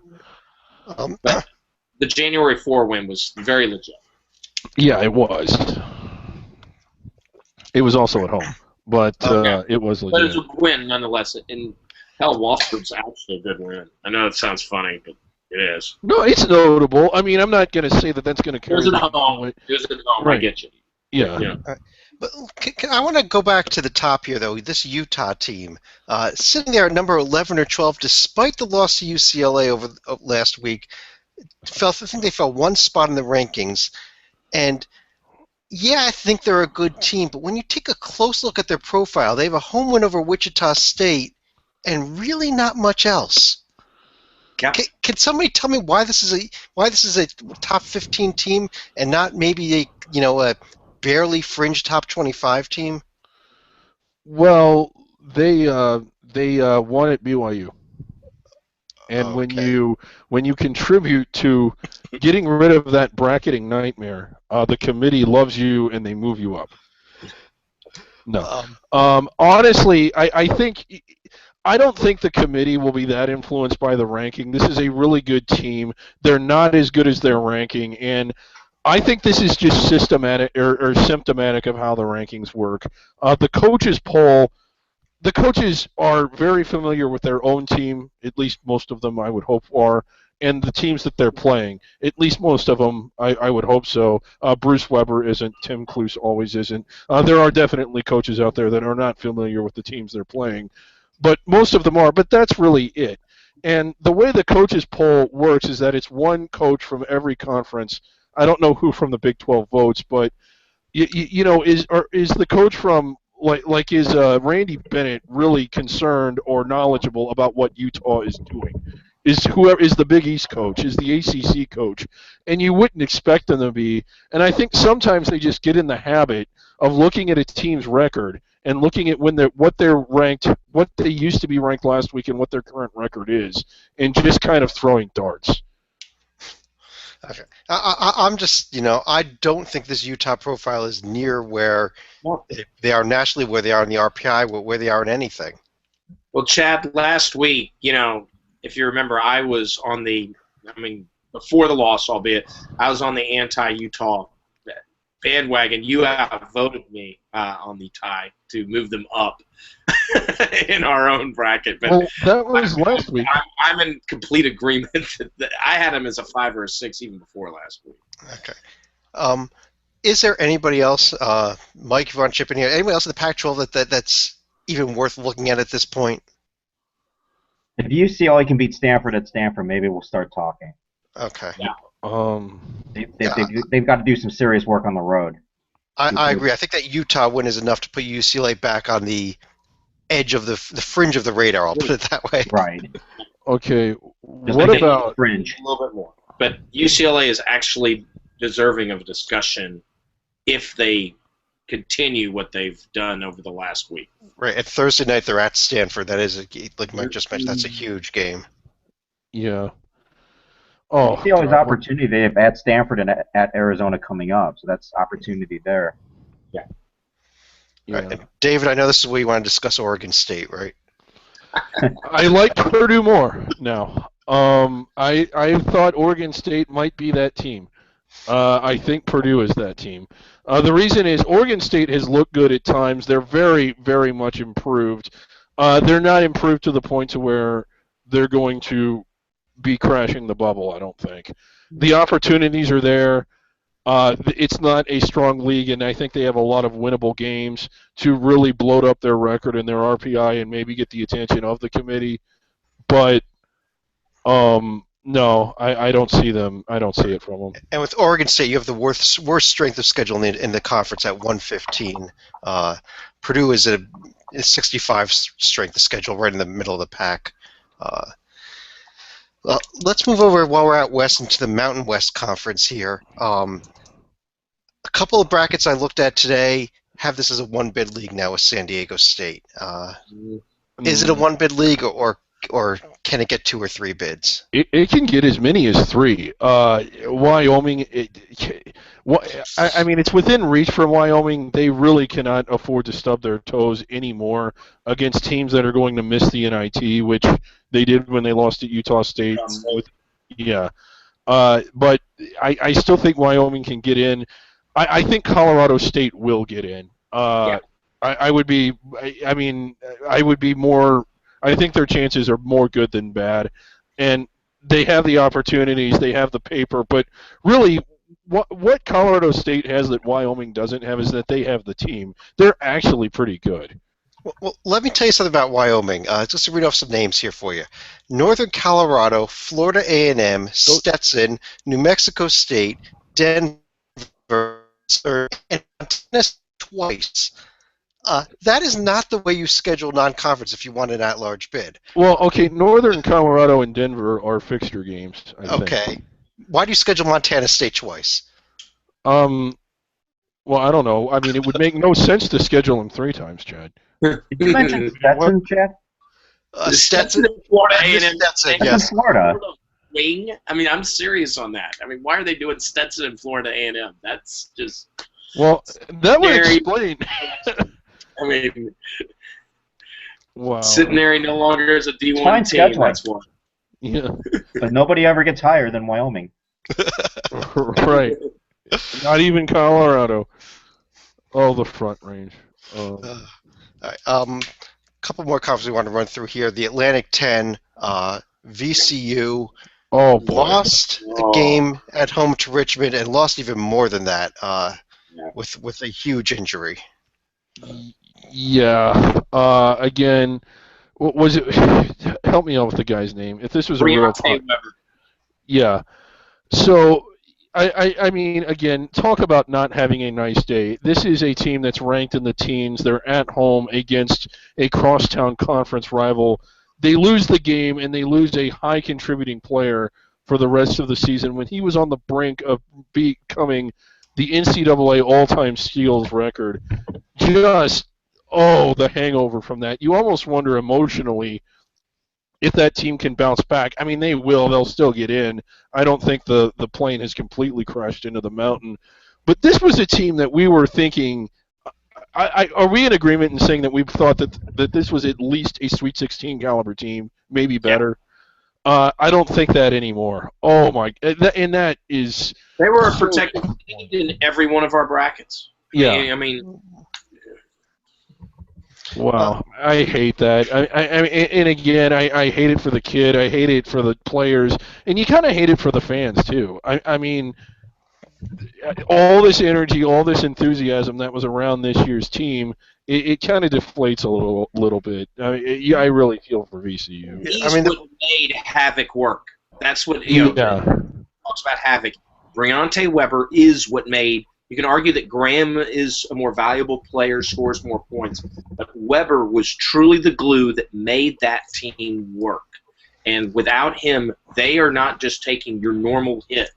But the January 4 win was very legit. Yeah, it was. It was also at home, but it was legit. But it was a win nonetheless. And hell, Wofford's actually a good win. I know it sounds funny, but it is. No, it's notable. I mean, I'm not going to say that that's going to carry. It was at home. It was at home. Right. I get you. Yeah. But I want to go back to the top here, though. This Utah team, sitting there at number 11 or 12, despite the loss to UCLA over last week, I think they fell 1 spot in the rankings. And yeah, I think they're a good team, but when you take a close look at their profile, they have a home win over Wichita State, and really not much else. Yeah. Can somebody tell me why this is a top 15 team and not maybe a barely fringe top 25 team? Well, they won at BYU, and when you contribute to getting rid of that bracketing nightmare, the committee loves you and they move you up. No, honestly, I don't think the committee will be that influenced by the ranking. This is a really good team. They're not as good as their ranking, and I think this is just systematic or symptomatic of how the rankings work. The coaches poll, the coaches are very familiar with their own team, at least most of them I would hope are, and the teams that they're playing. At least most of them, I would hope so. Bruce Weber isn't. Tim Cluse always isn't. There are definitely coaches out there that are not familiar with the teams they're playing, but most of them are, but that's really it. And the way the coaches poll works is that it's one coach from every conference. I don't know who from the Big 12 votes, but is the coach from is Randy Bennett really concerned or knowledgeable about what Utah is doing? Is whoever is the Big East coach, is the ACC coach, and you wouldn't expect them to be. And I think sometimes they just get in the habit of looking at a team's record and looking at what they're ranked, what they used to be ranked last week, and what their current record is, and just kind of throwing darts. Okay. I'm just, I don't think this Utah profile is near where they are nationally, where they are in the RPI, where they are in anything. Well, Chad, last week, if you remember, I was on before the loss, albeit, I was on the anti-Utah bandwagon. You outvoted me on the tie to move them up in our own bracket. But well, that was last week. I'm in complete agreement that I had him as a 5 or a 6 even before last week. Okay. Is there anybody else, Mike, if you want to chip in here, anybody else in the Pac-12 that's even worth looking at this point? If UCLA can beat Stanford at Stanford, maybe we'll start talking. Okay. Yeah. They've got to do some serious work on the road. I agree. I think that Utah win is enough to put UCLA back on the edge of the fringe of the radar. I'll put it that way. Right. Okay. What about fringe? A little bit more. But UCLA is actually deserving of discussion if they continue what they've done over the last week. Right. At Thursday night, they're at Stanford. That is, like Mike just mentioned, that's a huge game. Yeah. Oh, UCLA's opportunity. They have at Stanford and at Arizona coming up, so that's opportunity there. Yeah. Right. And David, I know this is where you want to discuss Oregon State, right? I like Purdue more now. I thought Oregon State might be that team. I think Purdue is that team. The reason is Oregon State has looked good at times. They're very, very much improved. They're not improved to the point to where they're going to be crashing the bubble, I don't think. The opportunities are there. It's not a strong league, and I think they have a lot of winnable games to really bloat up their record and their RPI and maybe get the attention of the committee. But no, I don't see them. I don't see it from them. And with Oregon State, you have the worst strength of schedule in the conference at 115. Purdue is at a 65 strength of schedule, right in the middle of the pack. Let's move over while we're out west into the Mountain West Conference here. A couple of brackets I looked at today have this as a one-bid league now with San Diego State. Is it a one-bid league or can it get 2 or 3 bids? It can get as many as 3. Wyoming, I mean, it's within reach for Wyoming. They really cannot afford to stub their toes anymore against teams that are going to miss the NIT, which they did when they lost at Utah State. But I still think Wyoming can get in. I think Colorado State will get in. I would be more. I think their chances are more good than bad, and they have the opportunities, they have the paper, but really, what Colorado State has that Wyoming doesn't have is that they have the team. They're actually pretty good. Well, let me tell you something about Wyoming. Just to read off some names here for you: Northern Colorado, Florida A&M, Stetson, New Mexico State, Denver, and Montana twice. That is not the way you schedule non-conference if you want an at-large bid. Well, okay, Northern Colorado and Denver are fixture games, I think. Okay. Why do you schedule Montana State twice? Well, I don't know. I mean, it would make no sense to schedule them 3 times, Chad. Did you mention Stetson, Chad? Stetson? Florida A&M. Stetson, yes. Florida wing? I mean, I'm serious on that. I mean, why are they doing Stetson and Florida A&M? That's just... Well, that would explain... I mean, wow. Centenary no longer is a D1 fine team. scheduling. That's why. Yeah. But nobody ever gets higher than Wyoming. Right. Not even Colorado. Oh, the Front Range. All right. Couple more conferences we want to run through here. The Atlantic 10, VCU lost the game at home to Richmond and lost even more than that with a huge injury. Yeah. Again, what was it? Help me out with the guy's name. If this was a real yeah. So, I mean, again, talk about not having a nice day. This is a team that's ranked in the teens. They're at home against a crosstown conference rival. They lose the game, and they lose a high-contributing player for the rest of the season when he was on the brink of becoming the NCAA all-time steals record. Just, the hangover from that. You almost wonder emotionally if that team can bounce back. I mean, they will. They'll still get in. I don't think the plane has completely crashed into the mountain. But this was a team that we were thinking. Are we in agreement in saying that we thought that this was at least a Sweet 16 caliber team, maybe better? I don't think that anymore. Oh my! And that is. They were a protected seed in every one of our brackets. Yeah. I mean. Wow, I hate that. I mean, and again, I hate it for the kid. I hate it for the players, and you kind of hate it for the fans too. I mean, all this energy, all this enthusiasm that was around this year's team, it kind of deflates a little bit. I mean, I really feel for VCU. He's what made Havoc work. That's what talks about Havoc. Briante Weber is what made. You can argue that Graham is a more valuable player, scores more points, but Weber was truly the glue that made that team work. And without him, they are not just taking your normal hit.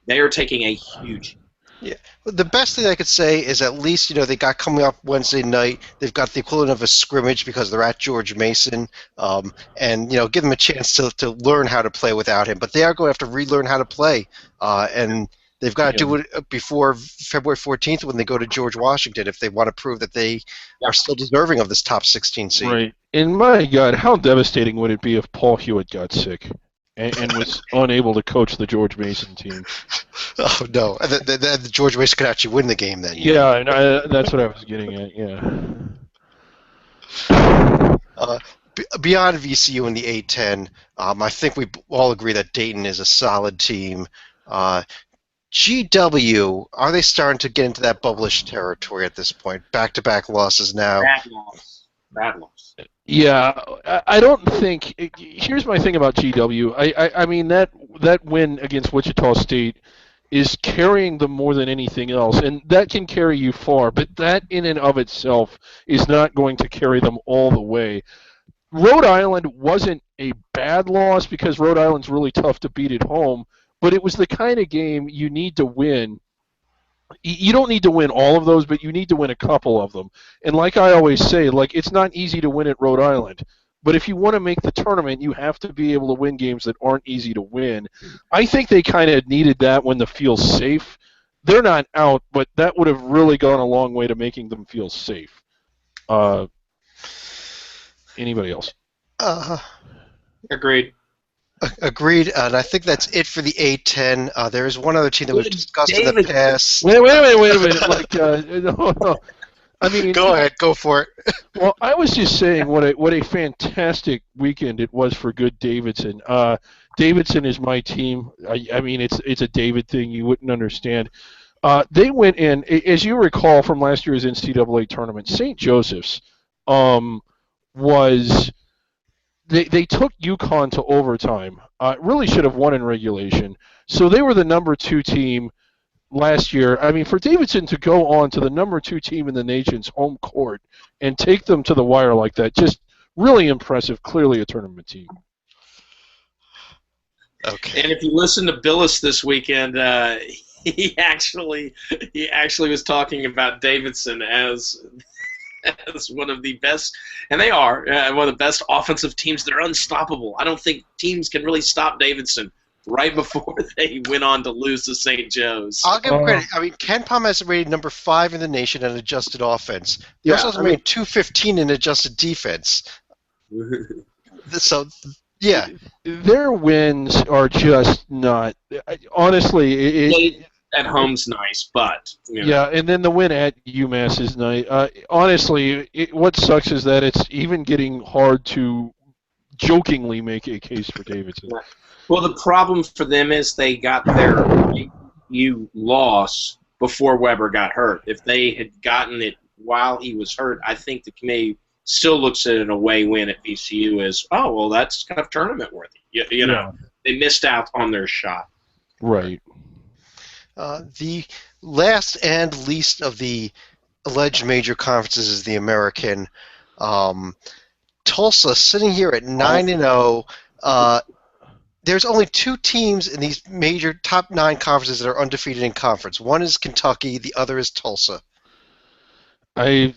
They are taking a huge. Yeah. The best thing I could say is at least, they got coming up Wednesday night. They've got the equivalent of a scrimmage because they're at George Mason, and give them a chance to learn how to play without him. But they are going to have to relearn how to play, and they've got to do it before February 14th when they go to George Washington if they want to prove that they are still deserving of this top 16 seed. Right. And my God, how devastating would it be if Paul Hewitt got sick and was unable to coach the George Mason team? Oh, no. The George Mason could actually win the game then. Yeah, and that's what I was getting at, yeah. Beyond VCU in the A-10, I think we all agree that Dayton is a solid team. GW, are they starting to get into that bubblish territory at this point? Back-to-back losses now. Bad loss. Yeah, I don't think. Here's my thing about GW. I mean that win against Wichita State is carrying them more than anything else, and that can carry you far. But that in and of itself is not going to carry them all the way. Rhode Island wasn't a bad loss because Rhode Island's really tough to beat at home, but it was the kind of game you need to win. You don't need to win all of those, but you need to win a couple of them. And like I always say, it's not easy to win at Rhode Island. But if you want to make the tournament, you have to be able to win games that aren't easy to win. I think they kind of needed that when the field's safe. They're not out, but that would have really gone a long way to making them feel safe. Anybody else? Agreed. Agreed, and I think that's it for the A-10. There is one other team that we've discussed in the past. Wait a minute. No. I mean, go ahead, go for it. Well, I was just saying what a fantastic weekend it was for good Davidson. Davidson is my team. I mean, it's a David thing you wouldn't understand. They went in, as you recall from last year's NCAA tournament, St. Joseph's was. They took UConn to overtime. Really should have won in regulation. So they were the number 2 team last year. I mean, for Davidson to go on to the number 2 team in the nation's home court and take them to the wire like that, just really impressive. Clearly a tournament team. Okay. And if you listen to Billis this weekend, he actually was talking about Davidson as one of the best, and they are one of the best offensive teams that are unstoppable. I don't think teams can really stop Davidson right before they went on to lose to St. Joe's. I'll give credit. I mean, Ken Palm has rated number 5 in the nation in adjusted offense. He also has rated 215 in adjusted defense. So, yeah. Their wins are just not. Honestly, at home's nice, but yeah, and then the win at UMass is nice. Honestly, what sucks is that it's even getting hard to jokingly make a case for Davidson. Well, the problem for them is they got their loss before Weber got hurt. If they had gotten it while he was hurt, I think the committee still looks at an away win at VCU as, oh, well, that's kind of tournament worthy. You know, they missed out on their shot. Right. The last and least of the alleged major conferences is the American. Tulsa sitting here at 9-0. there's only two teams in these major top 9 conferences that are undefeated in conference. One is Kentucky, the other is Tulsa. I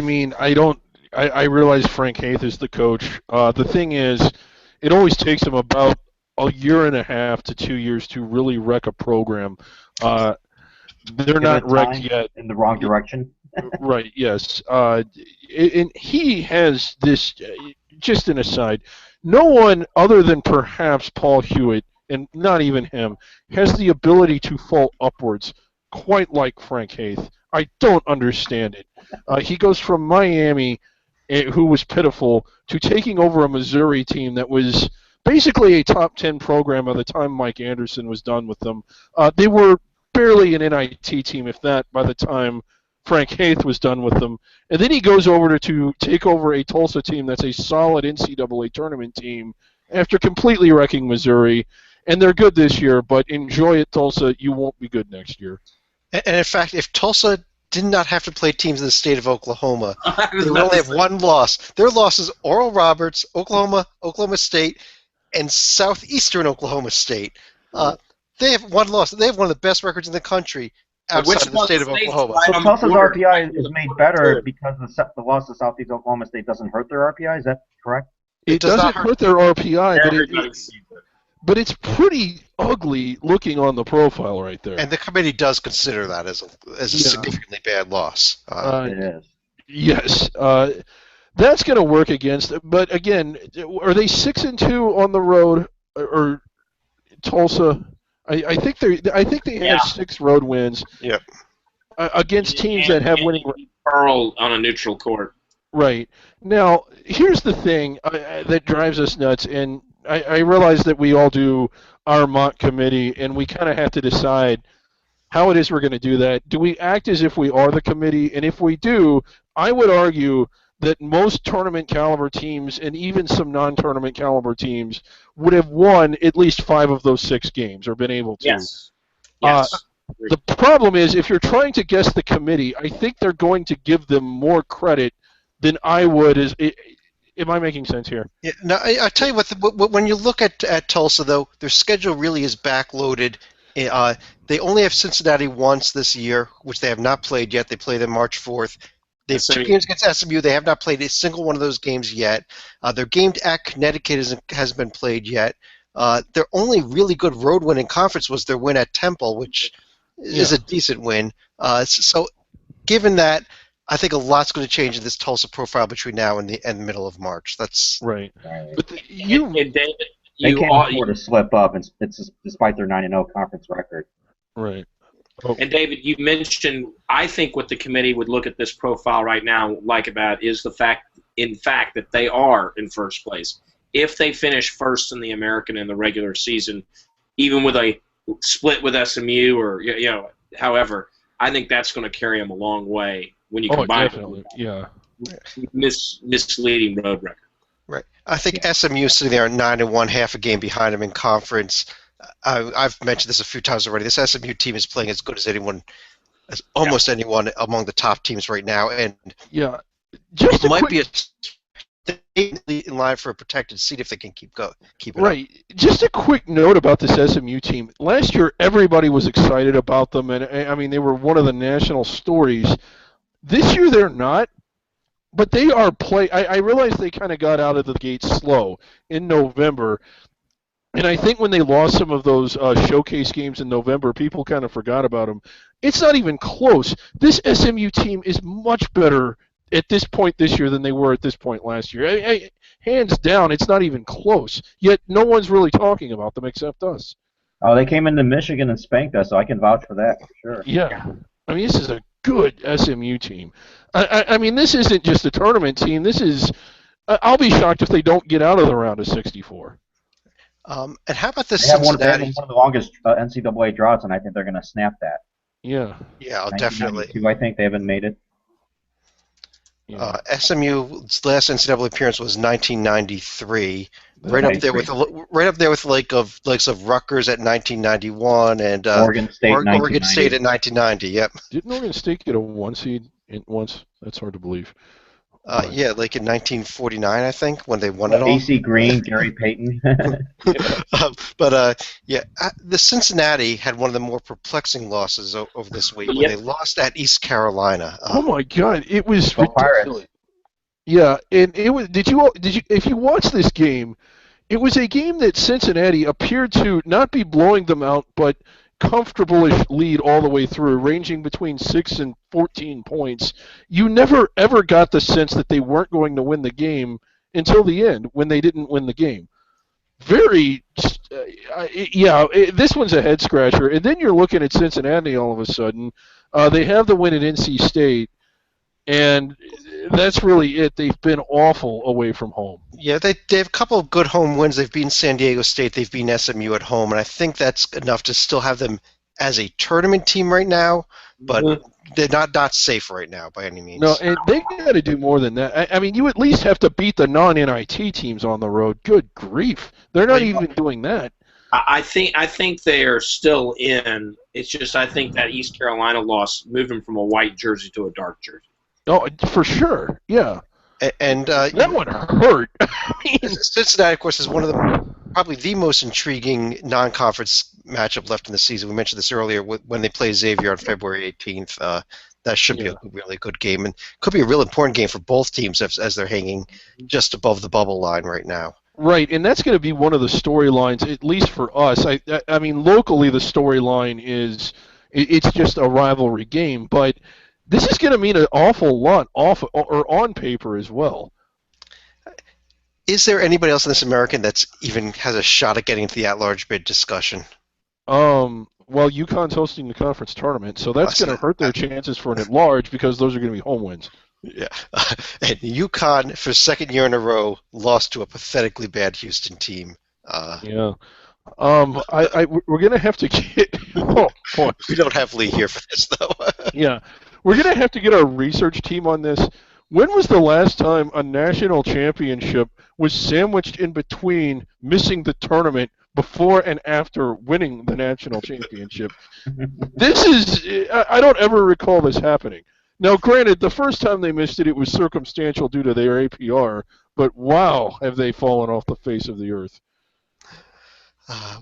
mean, I don't. I realize Frank Haith is the coach. The thing is, it always takes him about a year and a half to 2 years to really wreck a program. They're Give not it wrecked time yet. in the wrong direction. Right, yes. And he has this, just an aside, no one other than perhaps Paul Hewitt, and not even him, has the ability to fall upwards quite like Frank Haith. I don't understand it. He goes from Miami, who was pitiful, to taking over a Missouri team that was basically a top 10 program by the time Mike Anderson was done with them. They were barely an NIT team, if that, by the time Frank Haith was done with them. And then he goes over to take over a Tulsa team that's a solid NCAA tournament team after completely wrecking Missouri. And they're good this year, but enjoy it, Tulsa. You won't be good next year. And in fact, if Tulsa did not have to play teams in the state of Oklahoma, they would only have one loss. Their losses: Oral Roberts, Oklahoma, Oklahoma State, and Southeastern Oklahoma State. They have one loss. They have one of the best records in the country outside of the state of Oklahoma. So Tulsa's RPI is made better because the loss to Southeast Oklahoma State doesn't hurt their RPI. Is that correct? It doesn't hurt their RPI, but it's pretty ugly looking on the profile right there. And the committee does consider that as a significantly bad loss. It is. Yes. That's going to work against it. But again, are they 6-2 on the road, or Tulsa? I think they have 6 road wins. Yep. Against teams that have winning. Pearl on a neutral court. Right. Now, here's the thing that drives us nuts, and I realize that we all do our mock committee, and we kind of have to decide how it is we're going to do that. Do we act as if we are the committee? And if we do, I would argue that most tournament caliber teams and even some non-tournament caliber teams would have won at least 5 of those 6 games or been able to. Yes. The problem is, if you're trying to guess the committee, I think they're going to give them more credit than I would. Am I making sense here? Yeah. Now, I tell you what. When you look at Tulsa, though, their schedule really is backloaded. They only have Cincinnati once this year, which they have not played yet. They play them March 4th. They have 2 games against SMU. They have not played a single one of those games yet. Their game at Connecticut hasn't been played yet. Their only really good road win in conference was their win at Temple, which is a decent win. So given that, I think a lot's going to change in this Tulsa profile between now and the middle of March. That's right. But and David, they can't afford to slip up, and it's despite their 9-0 conference record. Right. Oh. And David, you mentioned, I think what the committee would look at this profile right now like about is the fact, in fact, that they are in first place. If they finish first in the American in the regular season, even with a split with SMU or however, I think that's going to carry them a long way when you combine misleading road record. Right. I think SMU sitting there at 9-1, half a game behind them in conference. I've mentioned this a few times already. This SMU team is playing as good as anyone, as almost anyone among the top teams right now, and just it might be in line for a protected seat if they can keep it right. up. Just a quick note about this SMU team. Last year, everybody was excited about them, and I mean they were one of the national stories. This year, they're not. But they are I realize they kind of got out of the gate slow in November, and I think when they lost some of those showcase games in November, people kind of forgot about them. It's not even close. This SMU team is much better at this point this year than they were at this point last year. Hands down, it's not even close. Yet no one's really talking about them except us. Oh, they came into Michigan and spanked us, so I can vouch for that for sure. Yeah. I mean, this is a good SMU team. I mean, this isn't just a tournament team. This is I'll be shocked if they don't get out of the round of 64. And how about this they have Cincinnati? one of the longest NCAA droughts, and I think they're going to snap that. Yeah. Yeah, definitely. I think they haven't made it. Yeah. SMU's last NCAA appearance was 1993. Right up there with the likes of Rutgers at 1991 and Oregon State at 1990. Yep. Didn't Oregon State get a 1 seed once? That's hard to believe. Yeah, like in 1949, I think, when they won it all. AC Green, Gary Payton. The Cincinnati had one of the more perplexing losses over this week when they Yep. lost at East Carolina. Oh my God, it was Go ridiculous. Pirates. Yeah, and it was. Did you? If you watch this game, it was a game that Cincinnati appeared to not be blowing them out, but comfortable-ish lead all the way through, ranging between 6 and 14 points. You never ever got the sense that they weren't going to win the game until the end, when they didn't win the game. Very, this one's a head scratcher. And then you're looking at Cincinnati all of a sudden. They have the win at NC State, and that's really it. They've been awful away from home. Yeah, they have a couple of good home wins. They've beaten San Diego State. They've beaten SMU at home, and I think that's enough to still have them as a tournament team right now. But they're not safe right now by any means. No, and they got to do more than that. I mean, you at least have to beat the non-NIT teams on the road. Good grief, they're not even doing that. I think they are still in. It's just I think that East Carolina loss moved them from a white jersey to a dark jersey. Oh, for sure, yeah. And that one hurt. Cincinnati, of course, is one of the probably the most intriguing non-conference matchup left in the season. We mentioned this earlier when they play Xavier on February 18th. That should be a really good game, and could be a real important game for both teams as they're hanging just above the bubble line right now. Right, and that's going to be one of the storylines, at least for us. I mean, locally the storyline is it's just a rivalry game, but this is going to mean an awful lot or on paper as well. Is there anybody else in this American that's even has a shot at getting into the at-large bid discussion? Well, UConn's hosting the conference tournament, so that's going to hurt their chances for an at-large because those are going to be home wins. Yeah, and UConn for the second year in a row lost to a pathetically bad Houston team. Yeah. We're going to have to get. Oh, boy. We don't have Lee here for this though. Yeah. We're going to have to get our research team on this. When was the last time a national championship was sandwiched in between missing the tournament before and after winning the national championship? I don't ever recall this happening. Now, granted, the first time they missed it, it was circumstantial due to their APR, but wow, have they fallen off the face of the earth.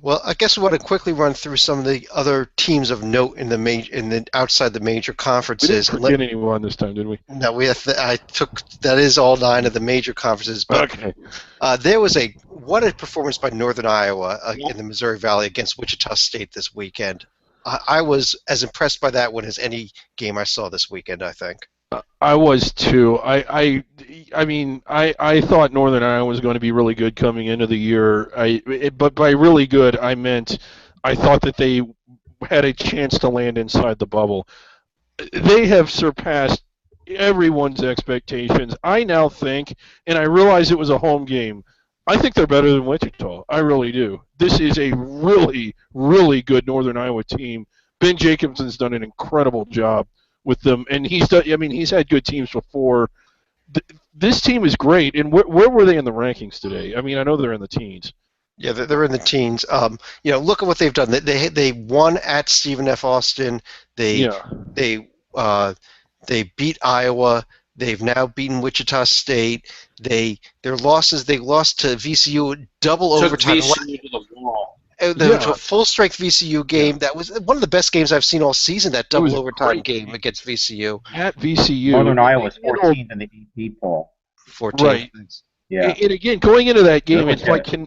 Well, I guess we want to quickly run through some of the other teams of note in the outside the major conferences. We didn't forget anyone this time, did we? No, I took that is all 9 of the major conferences. But okay. There was what a performance by Northern Iowa in the Missouri Valley against Wichita State this weekend. I was as impressed by that one as any game I saw this weekend, I think. I was too. I mean, I thought Northern Iowa was going to be really good coming into the year. But by really good, I meant I thought that they had a chance to land inside the bubble. They have surpassed everyone's expectations. I now think, and I realize it was a home game, I think they're better than Wichita. I really do. This is a really, really good Northern Iowa team. Ben Jacobson's done an incredible job with them, and he's had good teams before. This team is great. And where were they in the rankings today? I mean, I know they're in the teens. Yeah, they're in the teens. Look at what they've done. They won at Stephen F. Austin. They beat Iowa. They've now beaten Wichita State. Their losses. They lost to VCU double overtime. VCU to the wall. To a full-strength VCU game. That was one of the best games I've seen all season, that double overtime game against VCU. At VCU. Northern Iowa was 14th in the EP poll. 14. Right. Yeah. And again, going into that game, it's like, can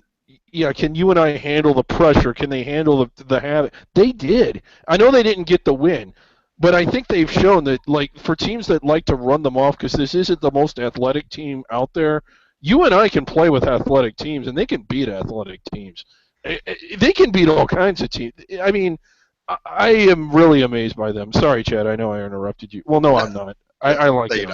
you and I handle the pressure? Can they handle the habit? They did. I know they didn't get the win, but I think they've shown that, like, for teams that like to run them off, because this isn't the most athletic team out there, you and I can play with athletic teams, and they can beat athletic teams. They can beat all kinds of teams. I mean, I am really amazed by them. Sorry, Chad. I know I interrupted you. Well, no, I'm not. I like it.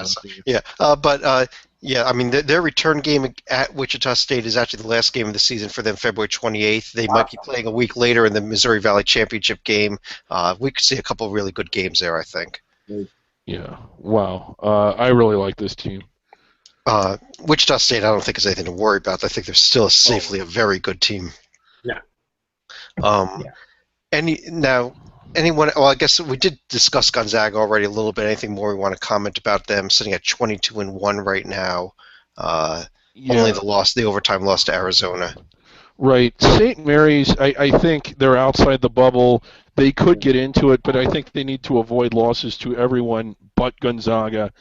Yeah, I mean, their return game at Wichita State is actually the last game of the season for them, February 28th. They might be playing a week later in the Missouri Valley Championship game. We could see a couple of really good games there, I think. Yeah. Wow. I really like this team. Wichita State, I don't think is anything to worry about. I think they're still safely a very good team. Yeah. Now, anyone? Well, I guess we did discuss Gonzaga already a little bit. Anything more we want to comment about them? Sitting at 22-1 right now. Only Yeah. the overtime loss to Arizona. Right. St. Mary's, I think they're outside the bubble. They could get into it, but I think they need to avoid losses to everyone but Gonzaga.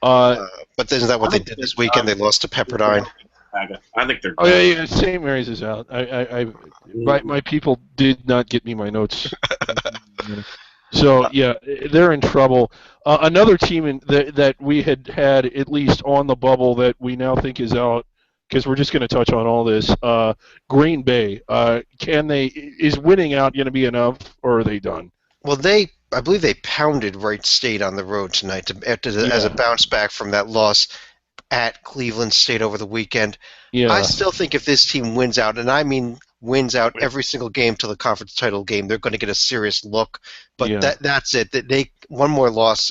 But isn't that what they did this weekend? They lost to Pepperdine. I think they're Oh yeah, St. Mary's is out. My people did not get me my notes. So yeah, they're in trouble. Another team that we had at least on the bubble that we now think is out, because we're just going to touch on all this. Green Bay. Is winning out going to be enough, or are they done? Well, I believe they pounded Wright State on the road tonight as a bounce back from that loss at Cleveland State over the weekend. Yeah. I still think if this team wins out, and I mean wins out every single game till the conference title game, they're going to get a serious look. But that's it. That they one more loss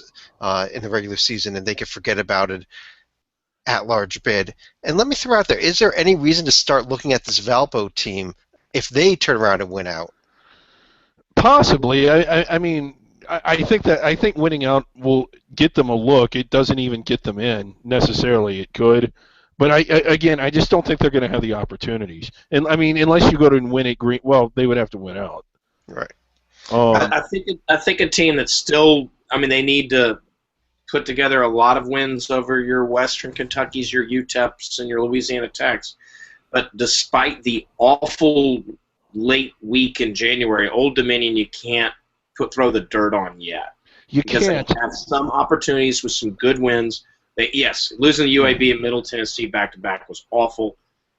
in the regular season, and they can forget about it at large bid. And let me throw out there: is there any reason to start looking at this Valpo team if they turn around and win out? Possibly. I mean, I think winning out will get them a look. It doesn't even get them in necessarily. It could, but I just don't think they're going to have the opportunities. And I mean, unless you go to and win it, they would have to win out. Right. I think a team that's still. I mean, they need to put together a lot of wins over your Western Kentuckys, your UTEPs, and your Louisiana Techs. But despite the awful late week in January, Old Dominion, you can't throw the dirt on yet. Because they have some opportunities with some good wins. Losing the UAB and Middle Tennessee back-to-back was awful,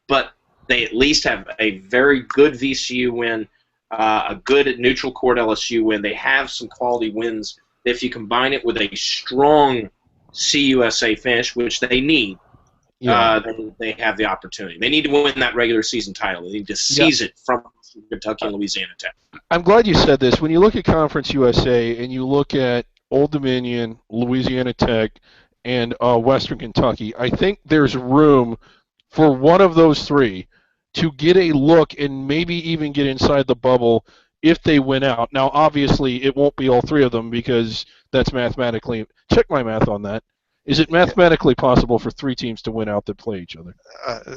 but they at least have a very good VCU win, a good neutral court LSU win. They have some quality wins. If you combine it with a strong CUSA finish, which they need, then they have the opportunity. They need to win that regular season title. They need to seize it from Kentucky and Louisiana Tech. I'm glad you said this. When you look at Conference USA and you look at Old Dominion, Louisiana Tech, and Western Kentucky, I think there's room for one of those three to get a look and maybe even get inside the bubble if they win out. Now, obviously, it won't be all three of them because that's mathematically – check my math on that. Is it mathematically possible for three teams to win out that play each other?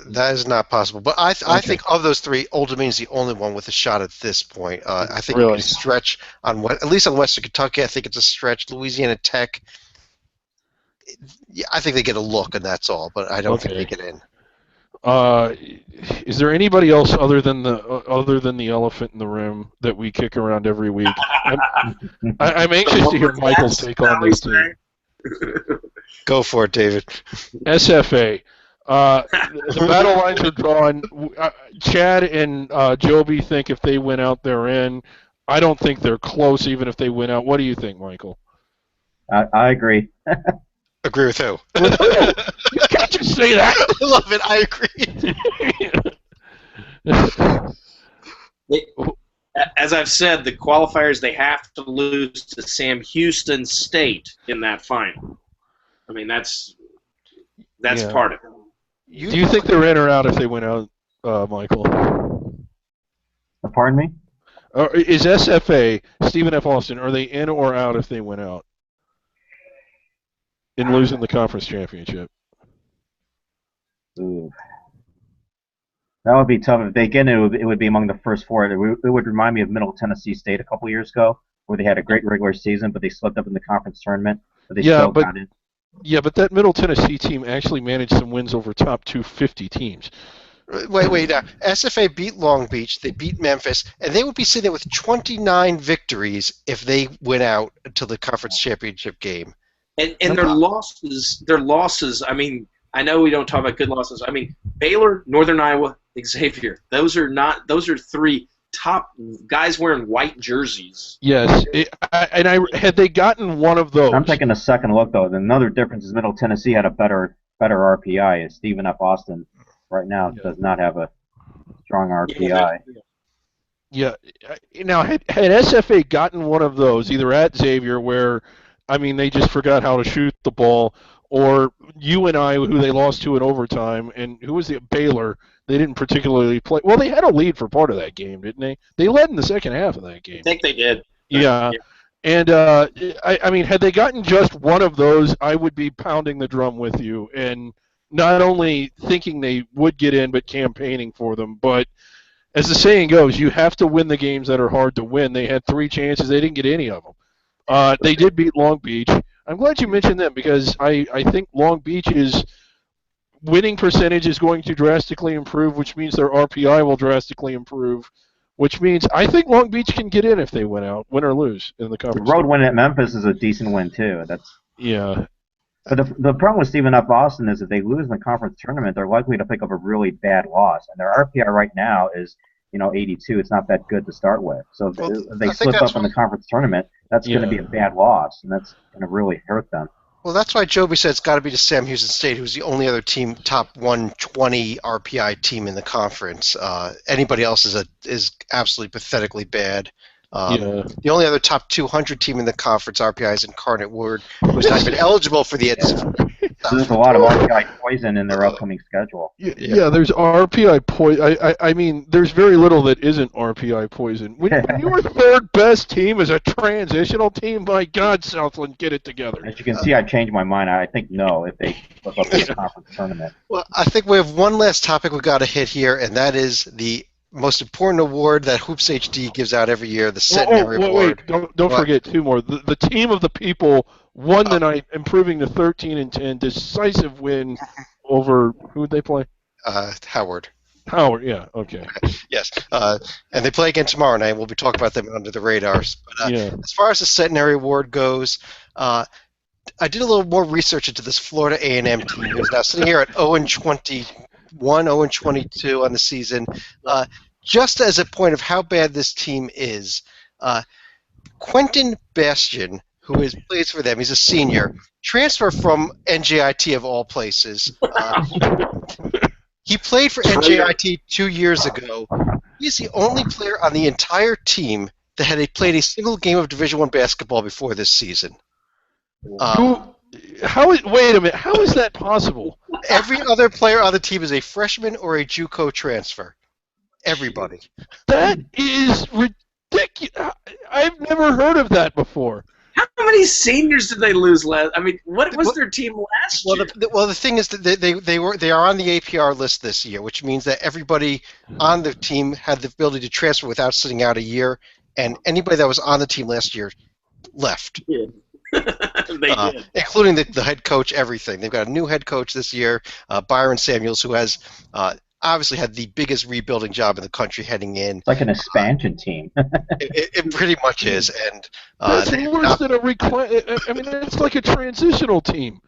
That is not possible. But I think of those three, Old Dominion is the only one with a shot at this point. I think you can stretch on at least on Western Kentucky. I think it's a stretch. Louisiana Tech, I think they get a look, and that's all. But I don't think they get in. Is there anybody else other than the elephant in the room that we kick around every week? I'm anxious to hear Michael's take on this team. Go for it, David. SFA. The battle lines are drawn. Chad and Joby think if they win out, they're in. I don't think they're close, even if they win out. What do you think, Michael? I agree. Agree with who? With who? You can't just say that. I love it. I agree. As I've said, the qualifiers, they have to lose to Sam Houston State in that final. I mean, that's part of it. Do you think they're in or out if they win out, Michael? Pardon me? Is SFA, Stephen F. Austin, are they in or out if they win out in losing the conference championship? Ooh. That would be tough. If they get in, it would be among the first four. It would remind me of Middle Tennessee State a couple years ago, where they had a great regular season, but they slipped up in the conference tournament. But they still got in. Yeah, but that Middle Tennessee team actually managed some wins over top 250 teams. Wait. SFA beat Long Beach, they beat Memphis, and they would be sitting there with 29 victories if they went out until the conference championship game. And their losses, I mean, I know we don't talk about good losses. I mean, Baylor, Northern Iowa, Xavier. Those are three top guys wearing white jerseys. Yes, had they gotten one of those. I'm taking a second look though. Another difference is Middle Tennessee had a better RPI. As Stephen F. Austin right now does not have a strong RPI. Yeah. Now, had SFA gotten one of those, either at Xavier, where they just forgot how to shoot the ball, or UNI, who they lost to in overtime, and who was the Baylor? They didn't particularly play. Well, they had a lead for part of that game, didn't they? They led in the second half of that game. I think they did. Yeah. And, I mean, had they gotten just one of those, I would be pounding the drum with you and not only thinking they would get in, but campaigning for them. But as the saying goes, you have to win the games that are hard to win. They had 3 chances. They didn't get any of them. They did beat Long Beach. I'm glad you mentioned them because I think Long Beach's winning percentage is going to drastically improve, which means their RPI will drastically improve, which means I think Long Beach can get in if they win or lose in the The conference. road win at Memphis is a decent win too. Yeah. But the problem with Stephen F. Austin is if they lose in the conference tournament, they're likely to pick up a really bad loss, and their RPI right now is 82. It's not that good to start with. So if they slip up in the conference tournament, that's going to be a bad loss, and that's going to really hurt them. Well, that's why Joby said it's got to be to Sam Houston State, who's the only other team top 120 RPI team in the conference. Anybody else is absolutely pathetically bad. The only other top 200 team in the conference RPI is Incarnate Word, who's not even eligible for the NCAA. There's a lot of RPI poison in their upcoming schedule. Yeah, there's RPI poison. I mean, there's very little that isn't RPI poison. When your third best team is a transitional team, my God, Southland, get it together. As you can see, I changed my mind. I think no if they flip up in the conference tournament. Well, I think we have one last topic we've got to hit here, and that is the most important award that Hoops HD gives out every year, the Centenary Award. Wait, don't forget 2 more. The team of the people won the night, improving to 13-10, decisive win over who would they play? Howard. Howard, yeah, okay. Yes, and they play again tomorrow night. We'll be talking about them under the radars. But as far as the Centenary Award goes, I did a little more research into this Florida A&M team, who's now sitting here at 0-21, 0-22 on the season. Just as a point of how bad this team is, Quentin Bastian, who plays for them, he's a senior, transfer from NJIT of all places. He played for NJIT 2 years ago. He's the only player on the entire team that had played a single game of Division I basketball before this season. Wait a minute. How is that possible? Every other player on the team is a freshman or a JUCO transfer. Everybody. That is ridiculous. I've never heard of that before. How many seniors did they lose last? I mean, what was their team last year? The thing is that they are on the APR list this year, which means that everybody on the team had the ability to transfer without sitting out a year, and anybody that was on the team last year left. Yeah. They did. Including the head coach, everything. They've got a new head coach this year, Byron Samuels, who has obviously had the biggest rebuilding job in the country heading in. It's like an expansion team. It pretty much is, and that's worse than a I mean, it's like a transitional team.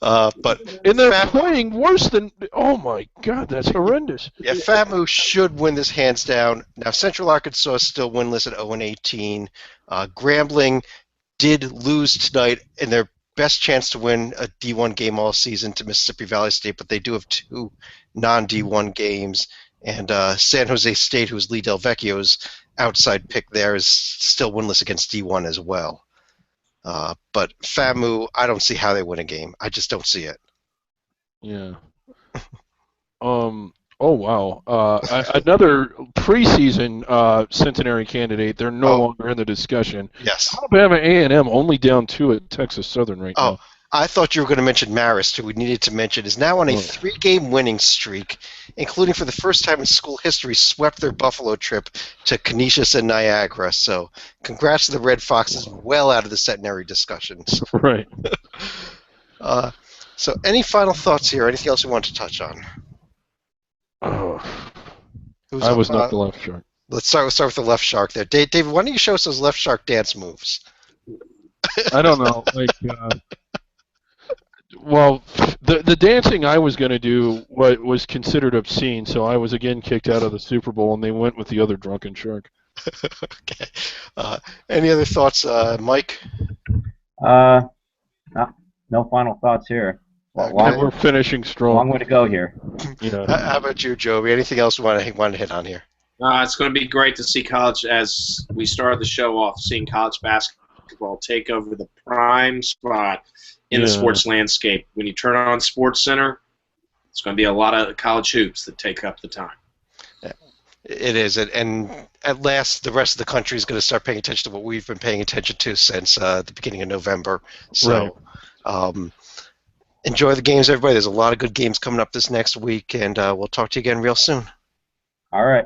And they're playing worse than. Oh my God, that's horrendous. Yeah, FAMU should win this hands down. Now, Central Arkansas is still winless at 0-18. Grambling did lose tonight in their best chance to win a D1 game all season to Mississippi Valley State, but they do have 2 non-D1 games. And San Jose State, who's Lee Del Vecchio's outside pick there, is still winless against D1 as well. But FAMU, I don't see how they win a game. I just don't see it. Yeah. Oh, wow. Another preseason Centenary candidate. They're no longer in the discussion. Yes. Alabama A&M only down 2 at Texas Southern right now. I thought you were going to mention Marist, who we needed to mention, is now on a 3-game winning streak, including for the first time in school history, swept their Buffalo trip to Canisius and Niagara. So congrats to the Red Foxes, well out of the Centenary discussions. Right. So any final thoughts here? Anything else you want to touch on? I was not the left shark. Let's start with the left shark there. David, why don't you show us those left shark dance moves? I don't know. Well, the dancing I was going to do was considered obscene, so I was again kicked out of the Super Bowl, and they went with the other drunken shark. Okay. Any other thoughts, Mike? No final thoughts here. We're finishing strong. Long way to go here. Yeah. How about you, Joby? Anything else you want to hit on here? It's going to be great to see college, as we started the show off, seeing college basketball take over the prime spot in the sports landscape. When you turn on Sports Center, it's going to be a lot of college hoops that take up the time. It is, and at last, the rest of the country is going to start paying attention to what we've been paying attention to since the beginning of November. Right. So, enjoy the games, everybody. There's a lot of good games coming up this next week, and we'll talk to you again real soon. All right.